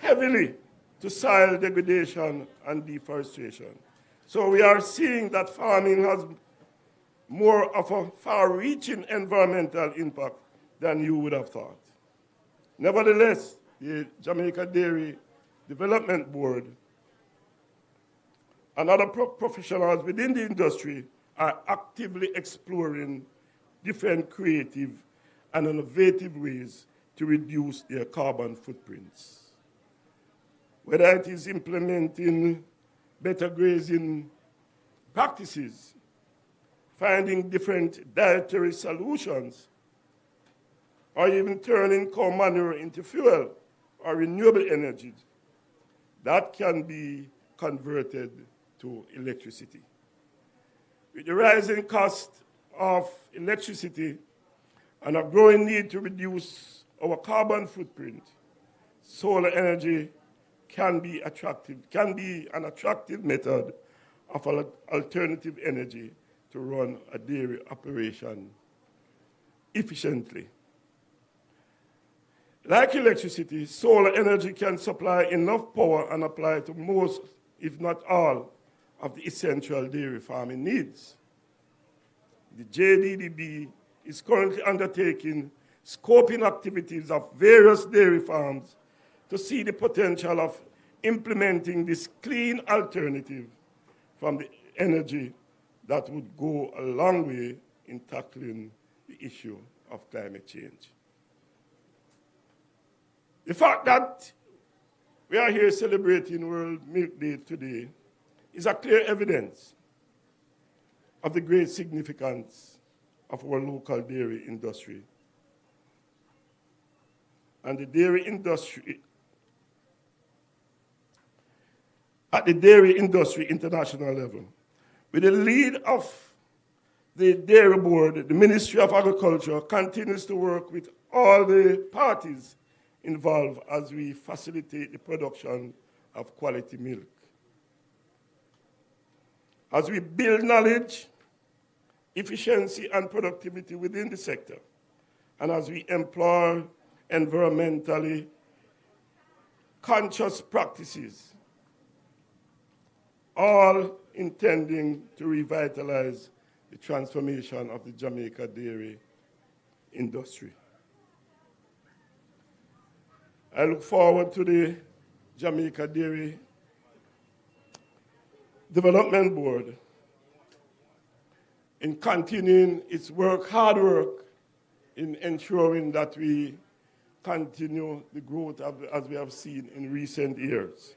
heavily to soil degradation and deforestation. So we are seeing that farming has more of a far-reaching environmental impact than you would have thought. Nevertheless, the Jamaica Dairy Development Board and other professionals within the industry are actively exploring different creative and innovative ways to reduce their carbon footprints. Whether it is implementing better grazing practices, finding different dietary solutions, or even turning cow manure into fuel or renewable energy, that can be converted to electricity. With the rising cost of electricity and a growing need to reduce our carbon footprint, solar energy can be an attractive method of alternative energy to run a dairy operation efficiently. Like electricity, solar energy can supply enough power and apply to most, if not all, of the essential dairy farming needs. The JDDB is currently undertaking scoping activities of various dairy farms to see the potential of implementing this clean alternative from the energy that would go a long way in tackling the issue of climate change. The fact that we are here celebrating World Milk Day today is a clear evidence of the great significance of our local dairy industry. And the dairy industry, at the dairy industry international level, with the lead of the Dairy Board, the Ministry of Agriculture, continues to work with all the parties involved as we facilitate the production of quality milk. As we build knowledge, efficiency, and productivity within the sector, and as we employ environmentally conscious practices, all intending to revitalize the transformation of the Jamaica dairy industry. I look forward to the Jamaica Dairy Development Board in continuing its hard work in ensuring that we continue the growth as we have seen in recent years.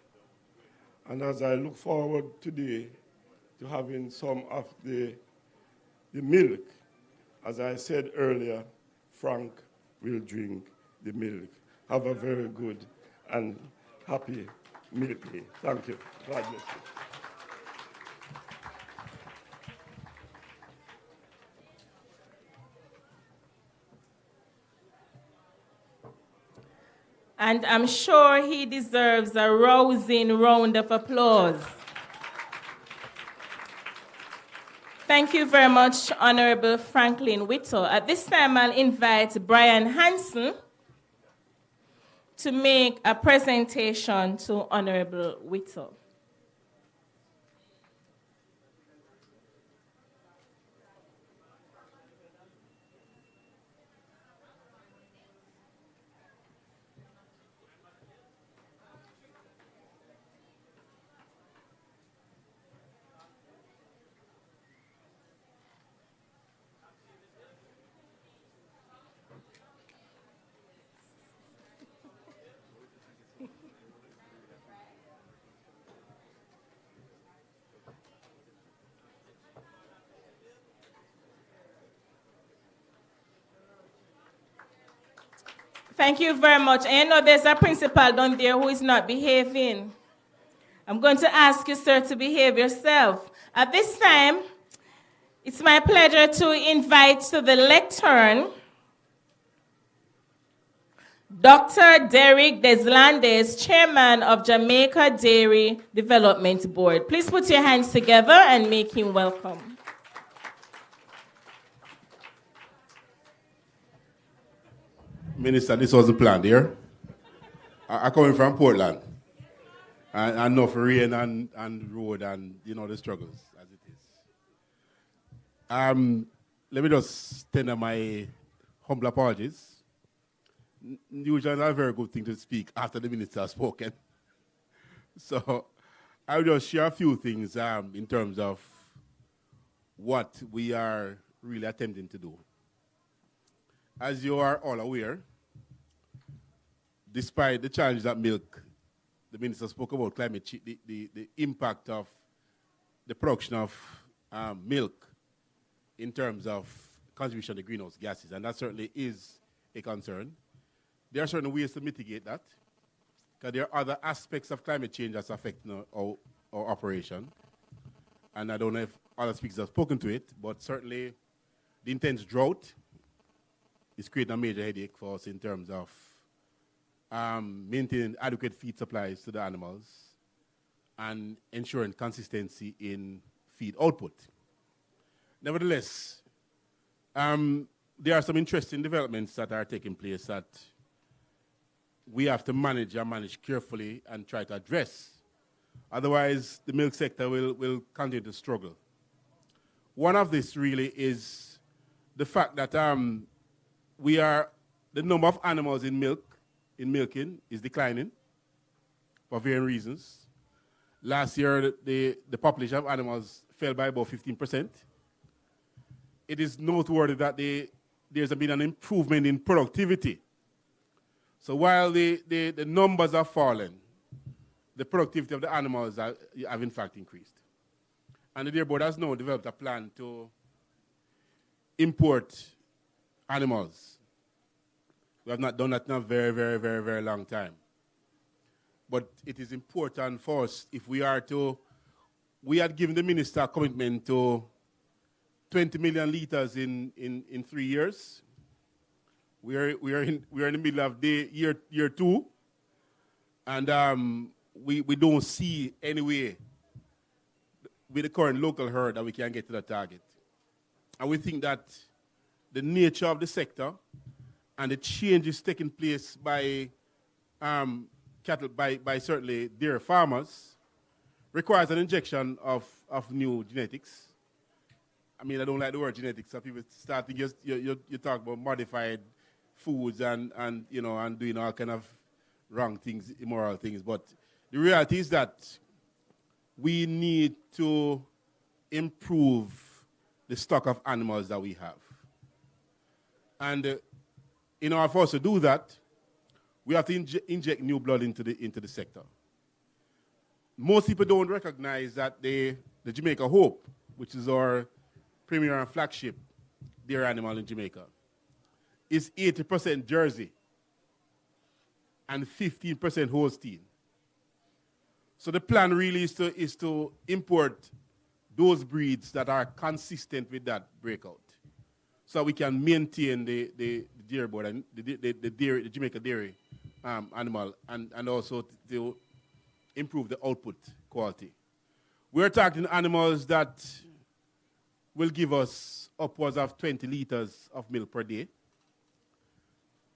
And as I look forward today to having some of the milk, as I said earlier, Frank will drink the milk. Have a very good and happy Milk Day. Thank you. God bless you. And I'm sure he deserves a rousing round of applause. Thank you very much, Honorable Franklin Whittle. At this time, I'll invite Brian Hansen to make a presentation to Honorable Whittle. Thank you very much. And I know there's a principal down there who is not behaving. I'm going to ask you, sir, to behave yourself. At this time, it's my pleasure to invite to the lectern Dr. Derek Deslandes, Chairman of Jamaica Dairy Development Board. Please put your hands together and make him welcome. Minister, this wasn't planned here. I coming from Portland. I know for rain and road and, you know, the struggles as it is. Let me just tender my humble apologies. Usually not a very good thing to speak after the minister has spoken. So I'll just share a few things in terms of what we are really attempting to do. As you are all aware, despite the challenge that milk, the minister spoke about climate change, the impact of the production of milk in terms of contribution to greenhouse gases, and that certainly is a concern. There are certain ways to mitigate that, because there are other aspects of climate change that's affecting our operation. And I don't know if other speakers have spoken to it, but certainly the intense drought is creating a major headache for us in terms of maintaining adequate feed supplies to the animals and ensuring consistency in feed output. Nevertheless, there are some interesting developments that are taking place that we have to manage and manage carefully and try to address. Otherwise, the milk sector will continue to struggle. One of this really is the fact that the number of animals in milking is declining for varying reasons. Last year, the population of animals fell by about 15%. It is noteworthy that there's been an improvement in productivity. So while the numbers are falling, the productivity of the animals have in fact increased. And the Dairy Board has now developed a plan to import animals. We have not done that in a very, very, very, very long time. But it is important for us, if we are to, we had given the minister a commitment to 20 million liters in 3 years. We are in the middle of year 2, and we don't see any way with the current local herd that we can get to that target. And we think that the nature of the sector and the changes taking place by cattle, by certainly dairy farmers, requires an injection of new genetics. I mean, I don't like the word genetics. So people start to you talk about modified foods and doing all kind of wrong things, immoral things. But the reality is that we need to improve the stock of animals that we have. And in order for us to do that, we have to inject new blood into the sector. Most people don't recognize that the Jamaica Hope, which is our premier and flagship dairy animal in Jamaica, is 80% Jersey and 15% Holstein. So the plan really is to import those breeds that are consistent with that breakout, so we can maintain the dairy board and the Jamaica dairy animal, and also to improve the output quality. We're targeting animals that will give us upwards of 20 liters of milk per day.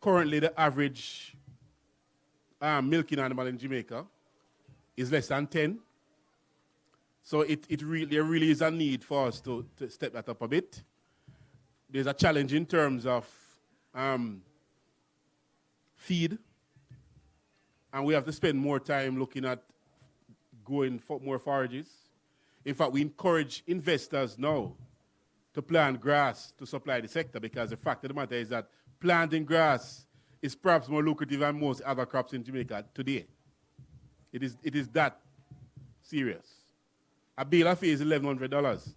Currently, the average milking animal in Jamaica is less than 10. So there really is a need for us to step that up a bit. There's a challenge in terms of feed, and we have to spend more time looking at growing more forages. In fact, we encourage investors now to plant grass to supply the sector, because the fact of the matter is that planting grass is perhaps more lucrative than most other crops in Jamaica today. It is that serious. A bale of hay is $1,100.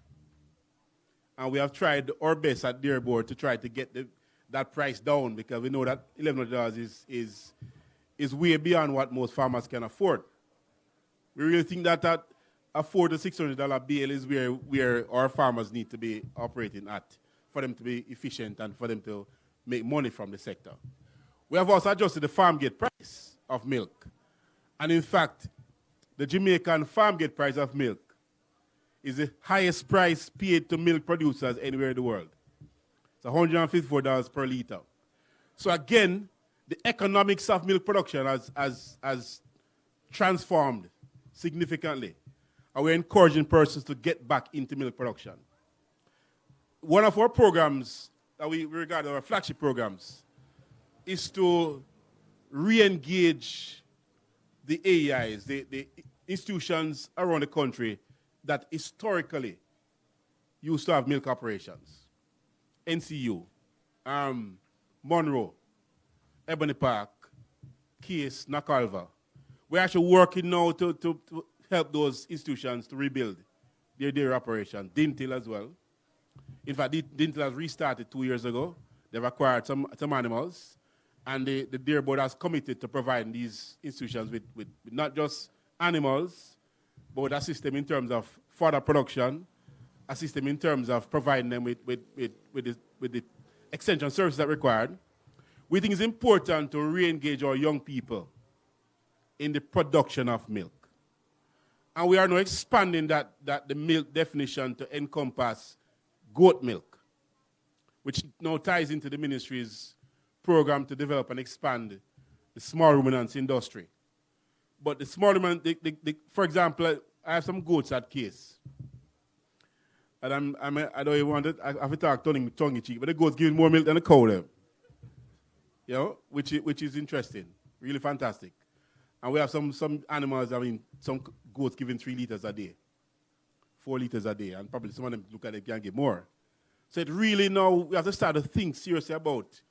And we have tried our best at Dairy Board to try to get that price down, because we know that $1,100 is way beyond what most farmers can afford. We really think that a $400 to $600 bale is where our farmers need to be operating at, for them to be efficient and for them to make money from the sector. We have also adjusted the farm gate price of milk. And in fact, the Jamaican farm gate price of milk is the highest price paid to milk producers anywhere in the world. It's $154 per liter. So again, the economics of milk production has transformed significantly. And we're encouraging persons to get back into milk production. One of our programs that we regard as our flagship programs is to re-engage the AEIs, the institutions around the country that historically used to have milk operations. NCU, Monroe, Ebony Park, Case, Nakalva. We're actually working now to help those institutions to rebuild their dairy operation. Dintil as well. In fact, Dintil has restarted 2 years ago. They've acquired some animals. And the Dairy Board has committed to providing these institutions with not just animals, but a system in terms of further production, a system in terms of providing them with the extension services that are required. We think it's important to re-engage our young people in the production of milk. And we are now expanding the milk definition to encompass goat milk, which now ties into the ministry's program to develop and expand the small ruminants industry. But the small ruminant, for example, I have some goats at Case. And I don't even want it. I have to talk tongue in cheek, but the goats giving more milk than the cow there. You know, which is interesting, really fantastic. And we have some animals, some goats giving 3 liters a day, 4 liters a day, and probably some of them look at it can get more. So it really now, we have to start to think seriously about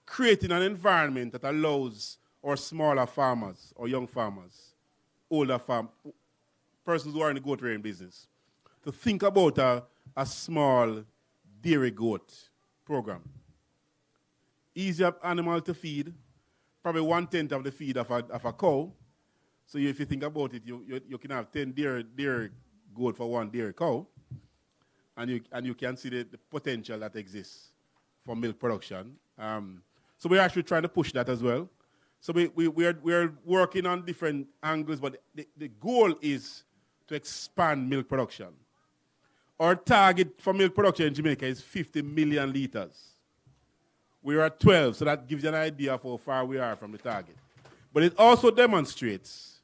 creating an environment that allows our smaller farmers, or young farmers, older persons who are in the goat rearing business, to think about a small dairy goat program. Easier animal to feed, probably 1/10 of the feed of a cow. So if you think about it, you can have 10 dairy goat for 1 dairy cow. and you can see the potential that exists for milk production. So we're actually trying to push that as well. So we're working on different angles, but the goal is to expand milk production. Our target for milk production in Jamaica is 50 million liters. We're at 12, so that gives you an idea of how far we are from the target. But it also demonstrates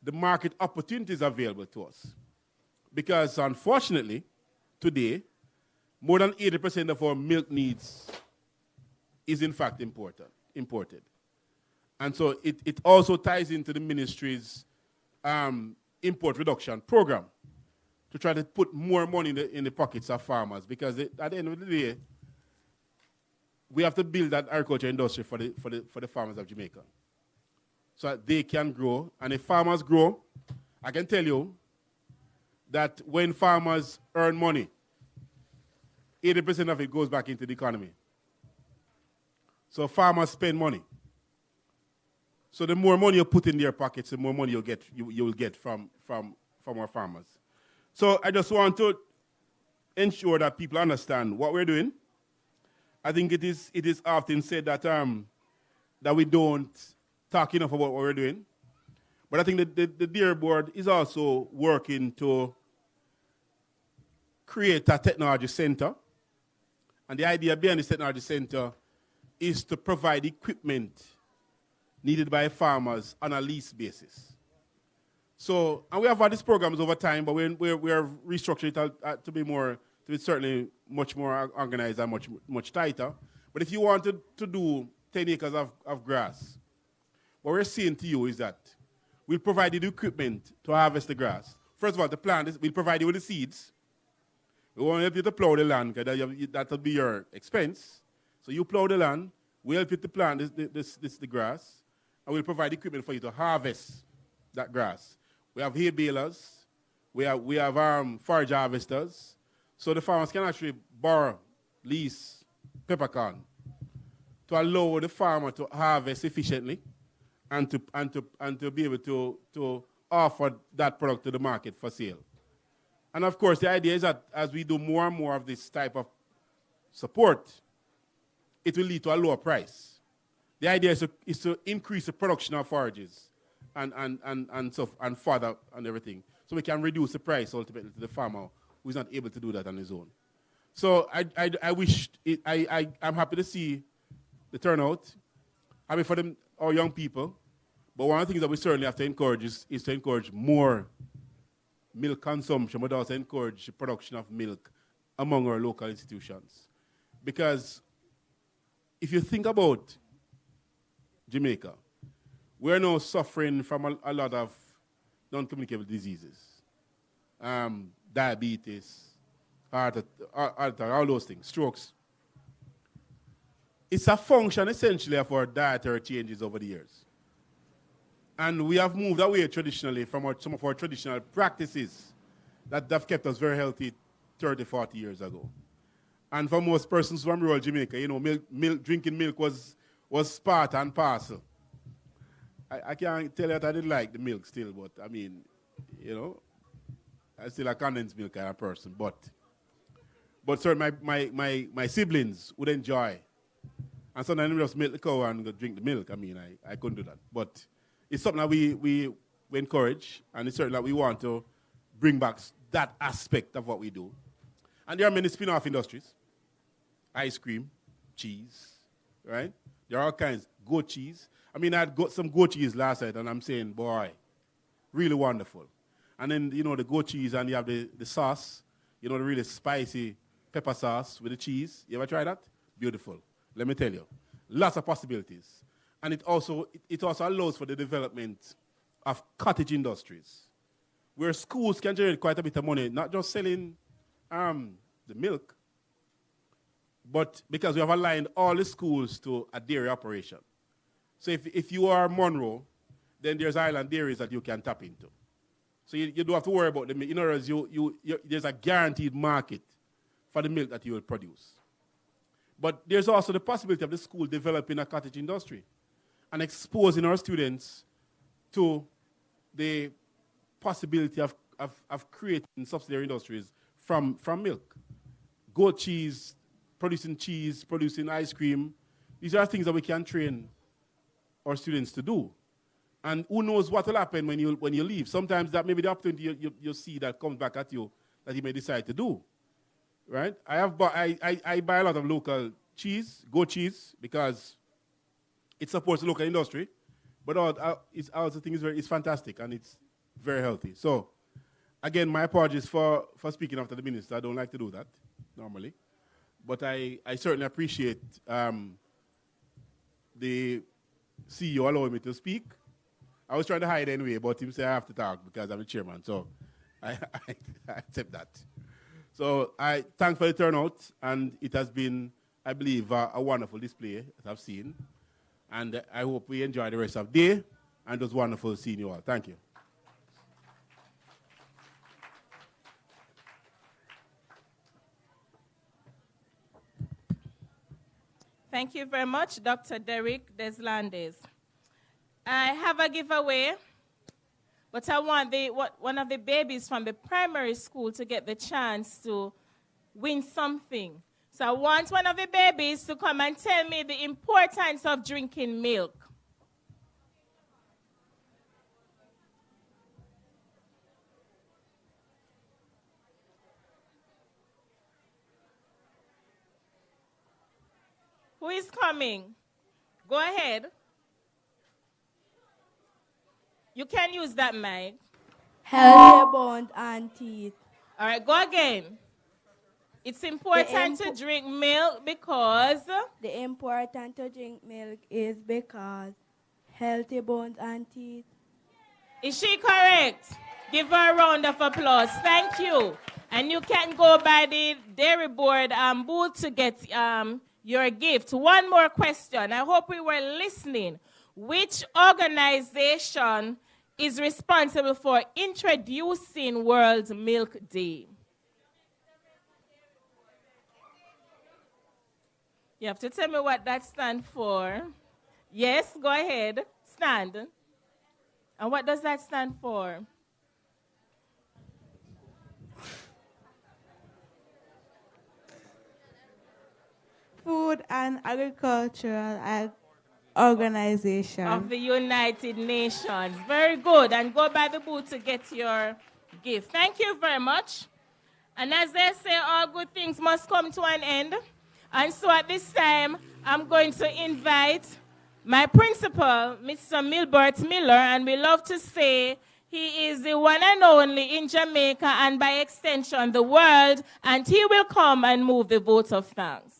the market opportunities available to us. Because unfortunately, today, more than 80% of our milk needs is in fact imported. And so it also ties into the ministry's import reduction program to try to put more money in the pockets of farmers, because at the end of the day, we have to build that agriculture industry for the farmers of Jamaica, so that they can grow. And if farmers grow, I can tell you that when farmers earn money, 80% of it goes back into the economy. So farmers spend money. So the more money you put in their pockets, the more money you'll get from our farmers. So I just want to ensure that people understand what we're doing. I think it is often said that that we don't talk enough about what we're doing. But I think that the Dairy Board is also working to create a technology center. And the idea behind this technology center is to provide equipment needed by farmers on a lease basis. So, and we have had these programs over time, but we are restructuring it to be certainly much more organized and much tighter. But if you want to do 10 acres of grass, what we're saying to you is that we'll provide you the equipment to harvest the grass. First of all, the plan is we'll provide you with the seeds. We won't help you to plow the land, because that'll be your expense. So you plow the land, we'll help you to plant the grass, and we'll provide equipment for you to harvest that grass. We have hay balers, we have forage harvesters, so the farmers can actually borrow, lease peppercorn to allow the farmer to harvest efficiently and to be able to offer that product to the market for sale. And of course, the idea is that as we do more and more of this type of support, it will lead to a lower price. The idea is to increase the production of forages and fodder and everything, so we can reduce the price ultimately to the farmer who is not able to do that on his own. So I'm happy to see the turnout, happy for our young people. But one of the things that we certainly have to encourage is to encourage more milk consumption, but also encourage the production of milk among our local institutions. Because if you think about Jamaica, we're now suffering from a lot of non-communicable diseases, diabetes, heart attack, all those things, strokes. It's a function essentially of our dietary changes over the years. And we have moved away traditionally from some of our traditional practices that have kept us very healthy 30, 40 years ago. And for most persons from rural Jamaica, drinking milk was part and parcel. I can't tell you that I didn't like the milk still, but I mean, I'm still a condensed milk kind of person. But certainly my siblings would enjoy. And sometimes we just milk the cow and go drink the milk. I mean, I couldn't do that. But it's something that we encourage, and it's certainly that we want to bring back that aspect of what we do. And there are many spin-off industries. Ice cream, cheese, right? There are all kinds. Goat cheese. I mean, I had got some goat cheese last night, and I'm saying, boy, really wonderful. And then, the goat cheese, and you have the sauce, the really spicy pepper sauce with the cheese. You ever try that? Beautiful. Let me tell you. Lots of possibilities. And it also allows for the development of cottage industries, where schools can generate quite a bit of money, not just selling the milk, but because we have aligned all the schools to a dairy operation. So if you are Monroe, then there's island dairies that you can tap into. So you don't have to worry about the milk. In other words, there's a guaranteed market for the milk that you will produce. But there's also the possibility of the school developing a cottage industry and exposing our students to the possibility of creating subsidiary industries from milk. goat cheese, producing ice cream. These are things that we can train our students to do. And who knows what will happen when you leave. Sometimes that may be the opportunity you see that comes back at you that you may decide to do. Right? I buy a lot of local cheese, goat cheese, because it supports the local industry. But also think it's fantastic and it's very healthy. So, again, my apologies for speaking after the minister. I don't like to do that normally. But I certainly appreciate the CEO allowing me to speak. I was trying to hide anyway, but him said I have to talk because I'm the chairman. So I accept that. So I thank for the turnout, and it has been, I believe, a wonderful display that I've seen. And I hope we enjoy the rest of the day, and it was wonderful seeing you all. Thank you. Thank you very much, Dr. Derek Deslandes. I have a giveaway, but I want one of the babies from the primary school to get the chance to win something. So I want one of the babies to come and tell me the importance of drinking milk. Who is coming? Go ahead. You can use that mic. Healthy bones and teeth. All right, go again. It's important to drink milk because... The important to drink milk is because healthy bones and teeth. Is she correct? Give her a round of applause. Thank you. And you can go by the dairy board booth to get your gift. One more question. I hope we were listening. Which organization is responsible for introducing World Milk Day? You have to tell me what that stands for. Yes, go ahead. Stand. And what does that stand for? Food and Agricultural Organization of the United Nations. Very good. And go by the booth to get your gift. Thank you very much. And as they say, all good things must come to an end. And so at this time, I'm going to invite my principal, Mr. Milbert Miller, and we love to say he is the one and only in Jamaica and by extension the world, and he will come and move the vote of thanks.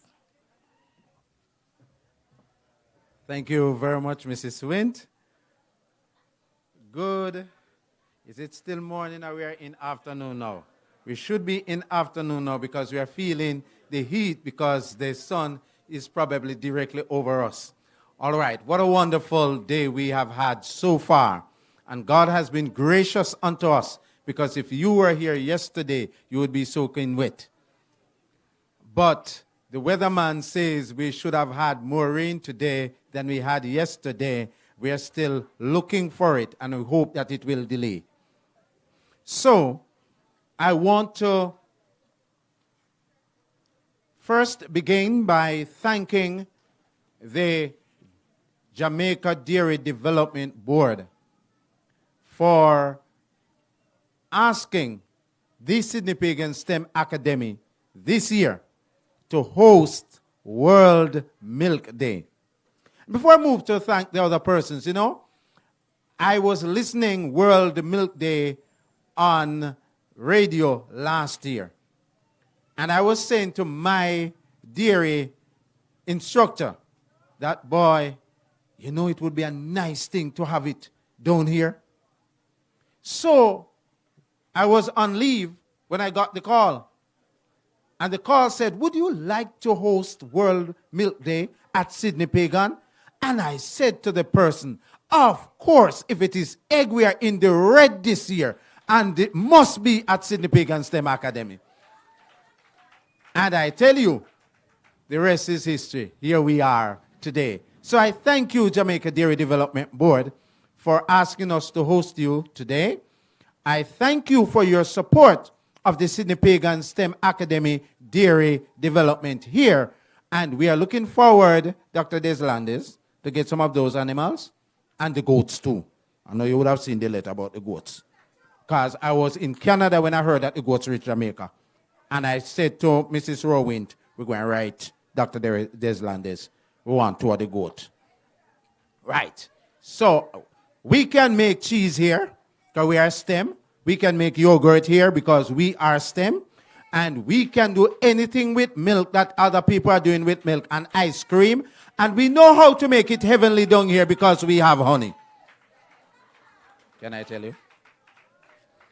Thank you very much, Mrs. Wint. Good. Is it still morning or we are in afternoon now? We should be in afternoon now because we are feeling the heat because the sun is probably directly over us. All right, what a wonderful day we have had so far. And God has been gracious unto us because if you were here yesterday, you would be soaking wet. But the weatherman says we should have had more rain today than we had yesterday. We are still looking for it, and we hope that it will delay. So, I want to first begin by thanking the Jamaica Dairy Development Board for asking the Sidney Pagan STEM Academy this year to host World Milk Day. Before I move to thank the other persons, you know, I was listening World Milk Day on radio last year. And I was saying to my dairy instructor, that boy, you know, it would be a nice thing to have it down here. So I was on leave when I got the call. And the call said, would you like to host World Milk Day at Sidney Pagan? And I said to the person, of course, if it is egg, we are in the red this year. And it must be at Sidney Pagan STEM Academy. And I tell you, the rest is history. Here we are today. So I thank you, Jamaica Dairy Development Board, for asking us to host you today. I thank you for your support of the Sidney Pagan STEM Academy dairy development here. And we are looking forward, Dr. Deslandes, to get some of those animals and the goats too. I know you would have seen the letter about the goats. Because I was in Canada when I heard that the goats reached Jamaica. And I said to Mrs. Rowint, we're going to write Dr. Deslandes, we want to the goat. Right. So we can make cheese here because we are STEM. We can make yogurt here because we are STEM. And we can do anything with milk that other people are doing with milk and ice cream. And we know how to make it heavenly down here because we have honey. Can I tell you?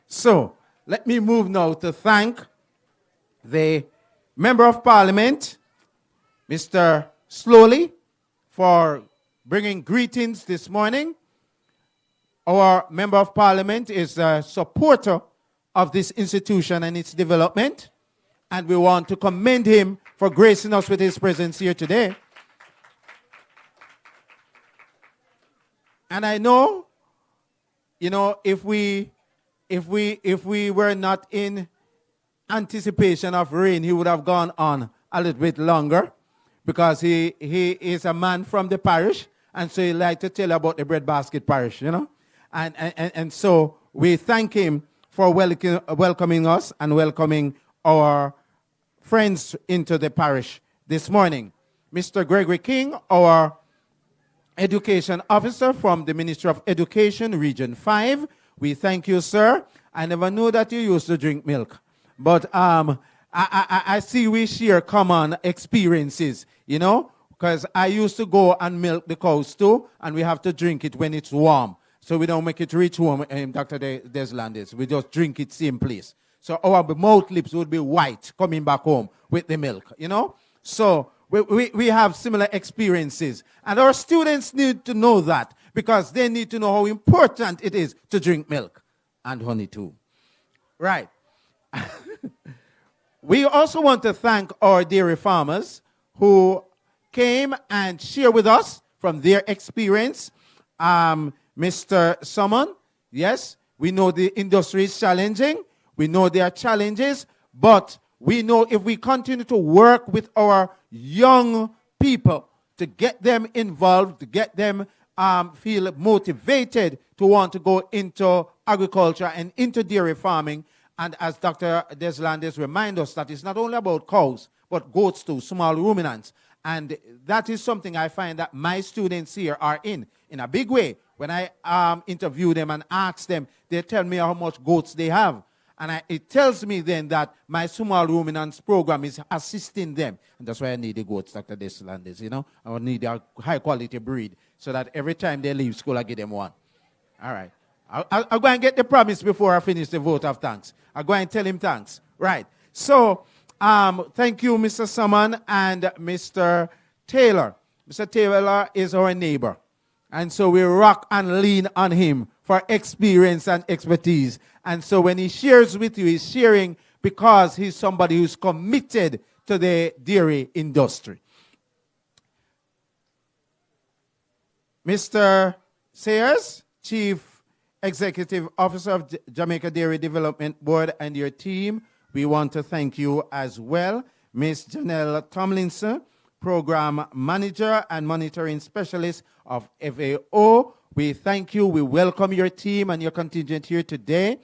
So, let me move now to thank the Member of Parliament, Mr. Slowley, for bringing greetings this morning. Our Member of Parliament is a supporter of this institution and its development, and we want to commend him for gracing us with his presence here today. And I know, you know, if we were not in anticipation of rain, he would have gone on a little bit longer, because he is a man from the parish, and so he likes to tell about the breadbasket parish, you know. And so we thank him for welcoming us and welcoming our friends into the parish this morning. Mr. Gregory King, our Education Officer from the Ministry of Education, Region 5. We thank you, sir. I never knew that you used to drink milk. But I see we share common experiences, you know, because I used to go and milk the cows too, and we have to drink it when it's warm. So we don't make it reach warm, Dr. Deslandes. We just drink it same place. So our mouth lips would be white coming back home with the milk, you know. So we have similar experiences. And our students need to know that, because they need to know how important it is to drink milk and honey too. Right. We also want to thank our dairy farmers who came and shared with us from their experience. Mr. Summon, yes, we know the industry is challenging. We know there are challenges, but we know if we continue to work with our young people to get them involved, to get them feel motivated to want to go into agriculture and into dairy farming. And as Dr. Deslandes reminds us, that it's not only about cows, but goats too, small ruminants. And that is something I find that my students here are in a big way. When I interview them and ask them, they tell me how much goats they have. And it tells me then that my small ruminants program is assisting them. And that's why I need the goats, Dr. Deslandes, you know. I need a high-quality breed so that every time they leave school, I give them one. All right. I'll go and get the promise before I finish the vote of thanks. I'll go and tell him thanks. Right. So, thank you, Mr. Summon and Mr. Taylor. Mr. Taylor is our neighbor. And so we rock and lean on him for experience and expertise. And so when he shares with you, he's sharing because he's somebody who's committed to the dairy industry. Mr. Sayers, Chief Executive Officer of Jamaica Dairy Development Board, and your team, we want to thank you as well. Ms. Janelle Tomlinson, Program Manager and Monitoring Specialist of FAO, we thank you. We welcome your team and your contingent here today,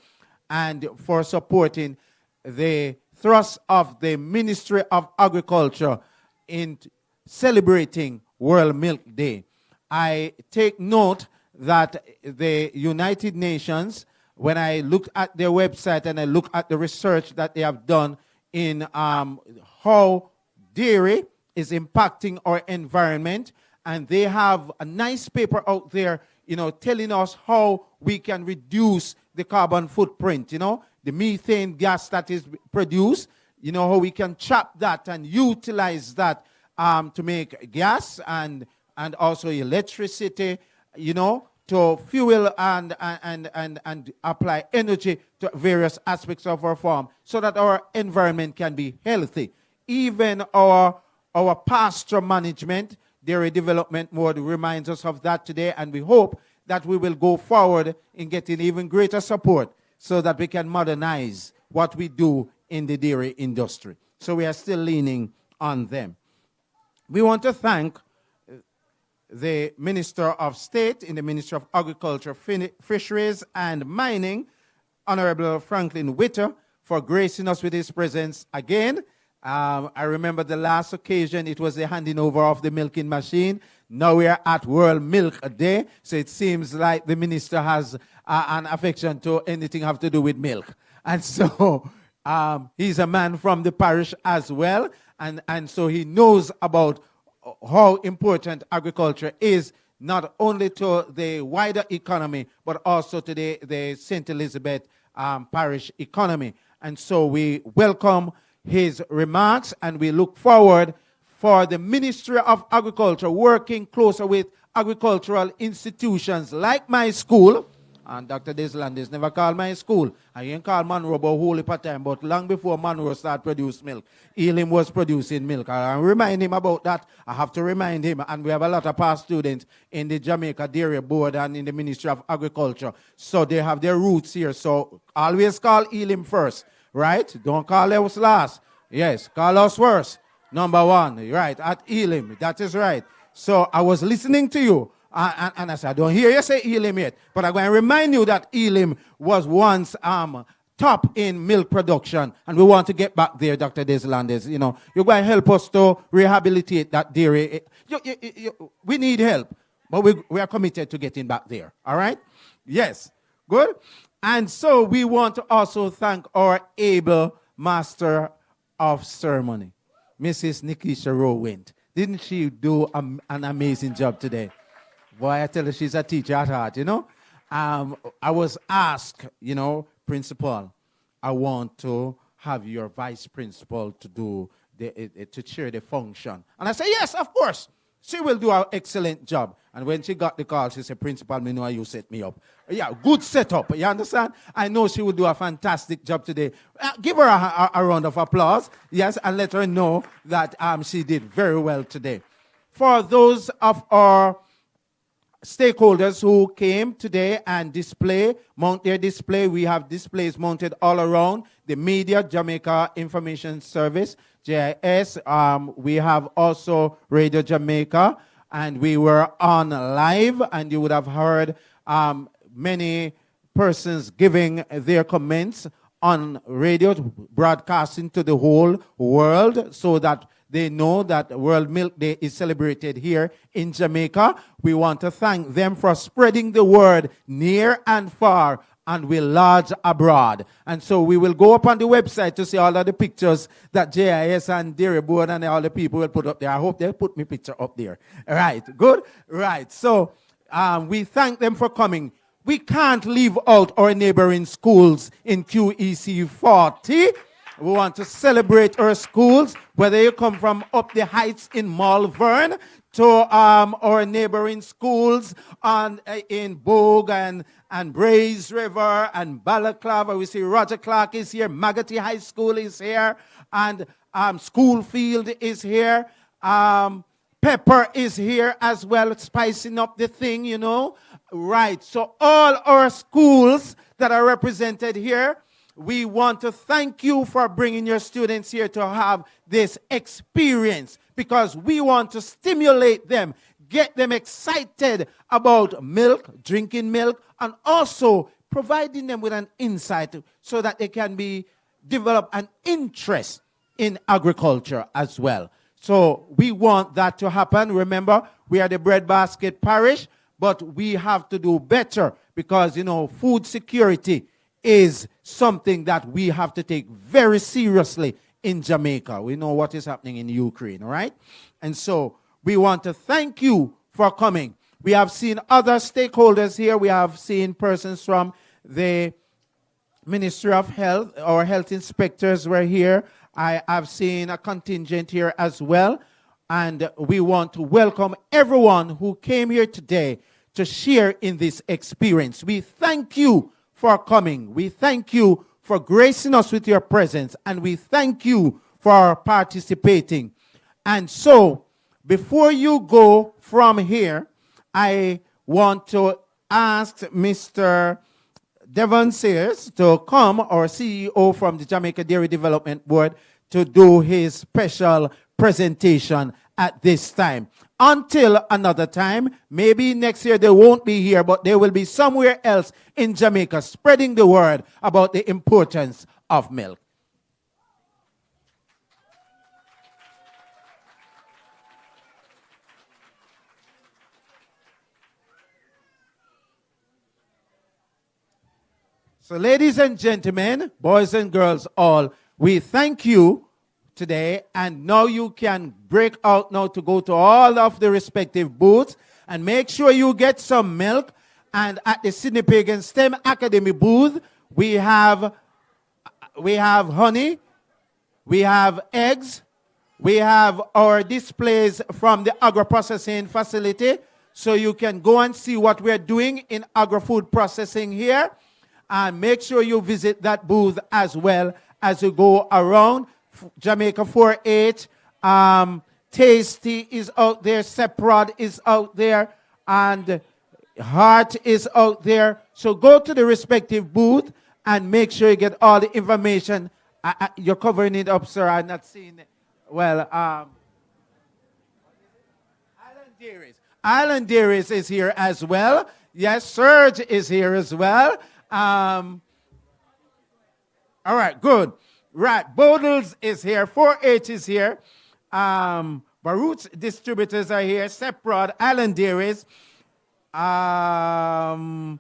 and for supporting the thrust of the Ministry of Agriculture in celebrating World Milk Day. I take note that the United Nations, when I look at their website and I look at the research that they have done in how dairy is impacting our environment, and they have a nice paper out there, you know, telling us how we can reduce the carbon footprint, you know, the methane gas that is produced, you know, how we can trap that and utilize that to make gas and also electricity, you know, to fuel and apply energy to various aspects of our farm so that our environment can be healthy. Even our pasture management, Dairy Development Board reminds us of that today, and we hope that we will go forward in getting even greater support so that we can modernize what we do in the dairy industry. So we are still leaning on them. We want to thank the Minister of State in the Ministry of Agriculture, Fisheries and Mining, Honorable Franklin Witter, for gracing us with his presence again. I remember the last occasion, it was the handing over of the milking machine. Now we are at World Milk Day, so it seems like the minister has an affection to anything have to do with milk. And so he's a man from the parish as well, and so he knows about how important agriculture is, not only to the wider economy, but also to the St. Elizabeth parish economy. And so we welcome his remarks, and we look forward for the Ministry of Agriculture working closer with agricultural institutions like my school. And Dr. Deslandis never called my school. I ain't called Monroe about whole heap of time, but long before Monroe started producing milk, Elim was producing milk. I remind him about that. I have to remind him. And we have a lot of past students in the Jamaica Dairy Board and in the Ministry of Agriculture. So they have their roots here. So always call Elim first, right? Don't call us last. Yes, call us first. Number one, right, at Elim. That is right. So I was listening to you. And I said, I don't hear you say Elim yet, but I'm going to remind you that Elim was once top in milk production, and we want to get back there, Dr. Deslandis. You know, you're going to help us to rehabilitate that dairy. We need help, but we are committed to getting back there, all right? Yes, good. And so we want to also thank our able master of ceremony, Mrs. Nikisha Rowent. Didn't she do an amazing job today? Boy, I tell her she's a teacher at heart, you know. I was asked, you know, principal, I want to have your vice principal to do to chair the function. And I said, yes, of course. She will do an excellent job. And when she got the call, she said, Principal, me know you set me up. Yeah, good setup. You understand? I know she will do a fantastic job today. Give her a round of applause. Yes, and let her know that she did very well today. For those of our stakeholders who came today and mount their display, we have displays mounted all around the media, Jamaica Information Service, JIS. We have also Radio Jamaica, and we were on live, and you would have heard many persons giving their comments on radio, broadcasting to the whole world so that they know that World Milk Day is celebrated here in Jamaica. We want to thank them for spreading the word near and far and will lodge abroad. And so we will go up on the website to see all of the pictures that JIS and Dairy Board and all the people will put up there. I hope they'll put my picture up there. All right, good? Right, so we thank them for coming. We can't leave out our neighboring schools in QEC 40. We want to celebrate our schools, whether you come from up the heights in Malvern to our neighboring schools in Bogue and Braze River and Balaclava. We see Roger Clark is here, Magotty High School is here, and Schoolfield is here. Pepper is here as well, spicing up the thing, you know. Right, so all our schools that are represented here, we want to thank you for bringing your students here to have this experience, because we want to stimulate them, get them excited about milk, drinking milk, and also providing them with an insight so that they can develop an interest in agriculture as well. So we want that to happen. Remember, we are the breadbasket parish, but we have to do better because, you know, food security is something that we have to take very seriously in Jamaica. We know what is happening in Ukraine, all right? And so we want to thank you for coming. We have seen other stakeholders here. We have seen persons from the Ministry of Health. Our health inspectors were here. I have seen a contingent here as well. And we want to welcome everyone who came here today to share in this experience. We thank you for coming. We thank you for gracing us with your presence, and we thank you for participating. And so, before you go from here, I want to ask Mr. Devon Sears to come, our CEO from the Jamaica Dairy Development Board, to do his special presentation at this time. Until another time, maybe next year they won't be here, but they will be somewhere else in Jamaica spreading the word about the importance of milk. So ladies and gentlemen, boys and girls all, we thank you today, and now you can break out now to go to all of the respective booths and make sure you get some milk. And at the Sydney Pagan STEM Academy booth, we have honey, we have eggs, we have our displays from the agro-processing facility, so you can go and see what we're doing in agro-food processing here. And make sure you visit that booth as well as you go around. Jamaica 4-H, Tasty is out there, Seprod is out there, and Heart is out there. So go to the respective booth and make sure you get all the information. You're covering it up, sir. I'm not seeing it. Well, Island Dairies is here as well. Yes, Surge is here as well. All right, good. Right, Bodles is here. 4-H is here. Baruch distributors are here. Seprod, Island Dairies. Hypro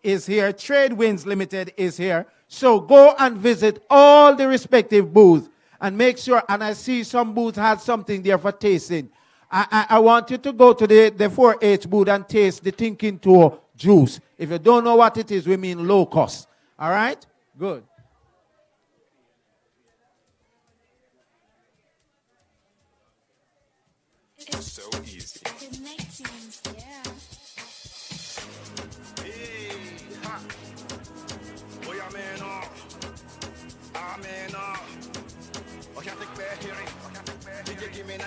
is here. Trade Winds Limited is here. So go and visit all the respective booths and make sure. And I see some booths had something there for tasting. I want you to go to the 4-H booth and taste the Thinking Tour juice. If you don't know what it is, we mean low cost. All right? Good. It's so easy. Connecting.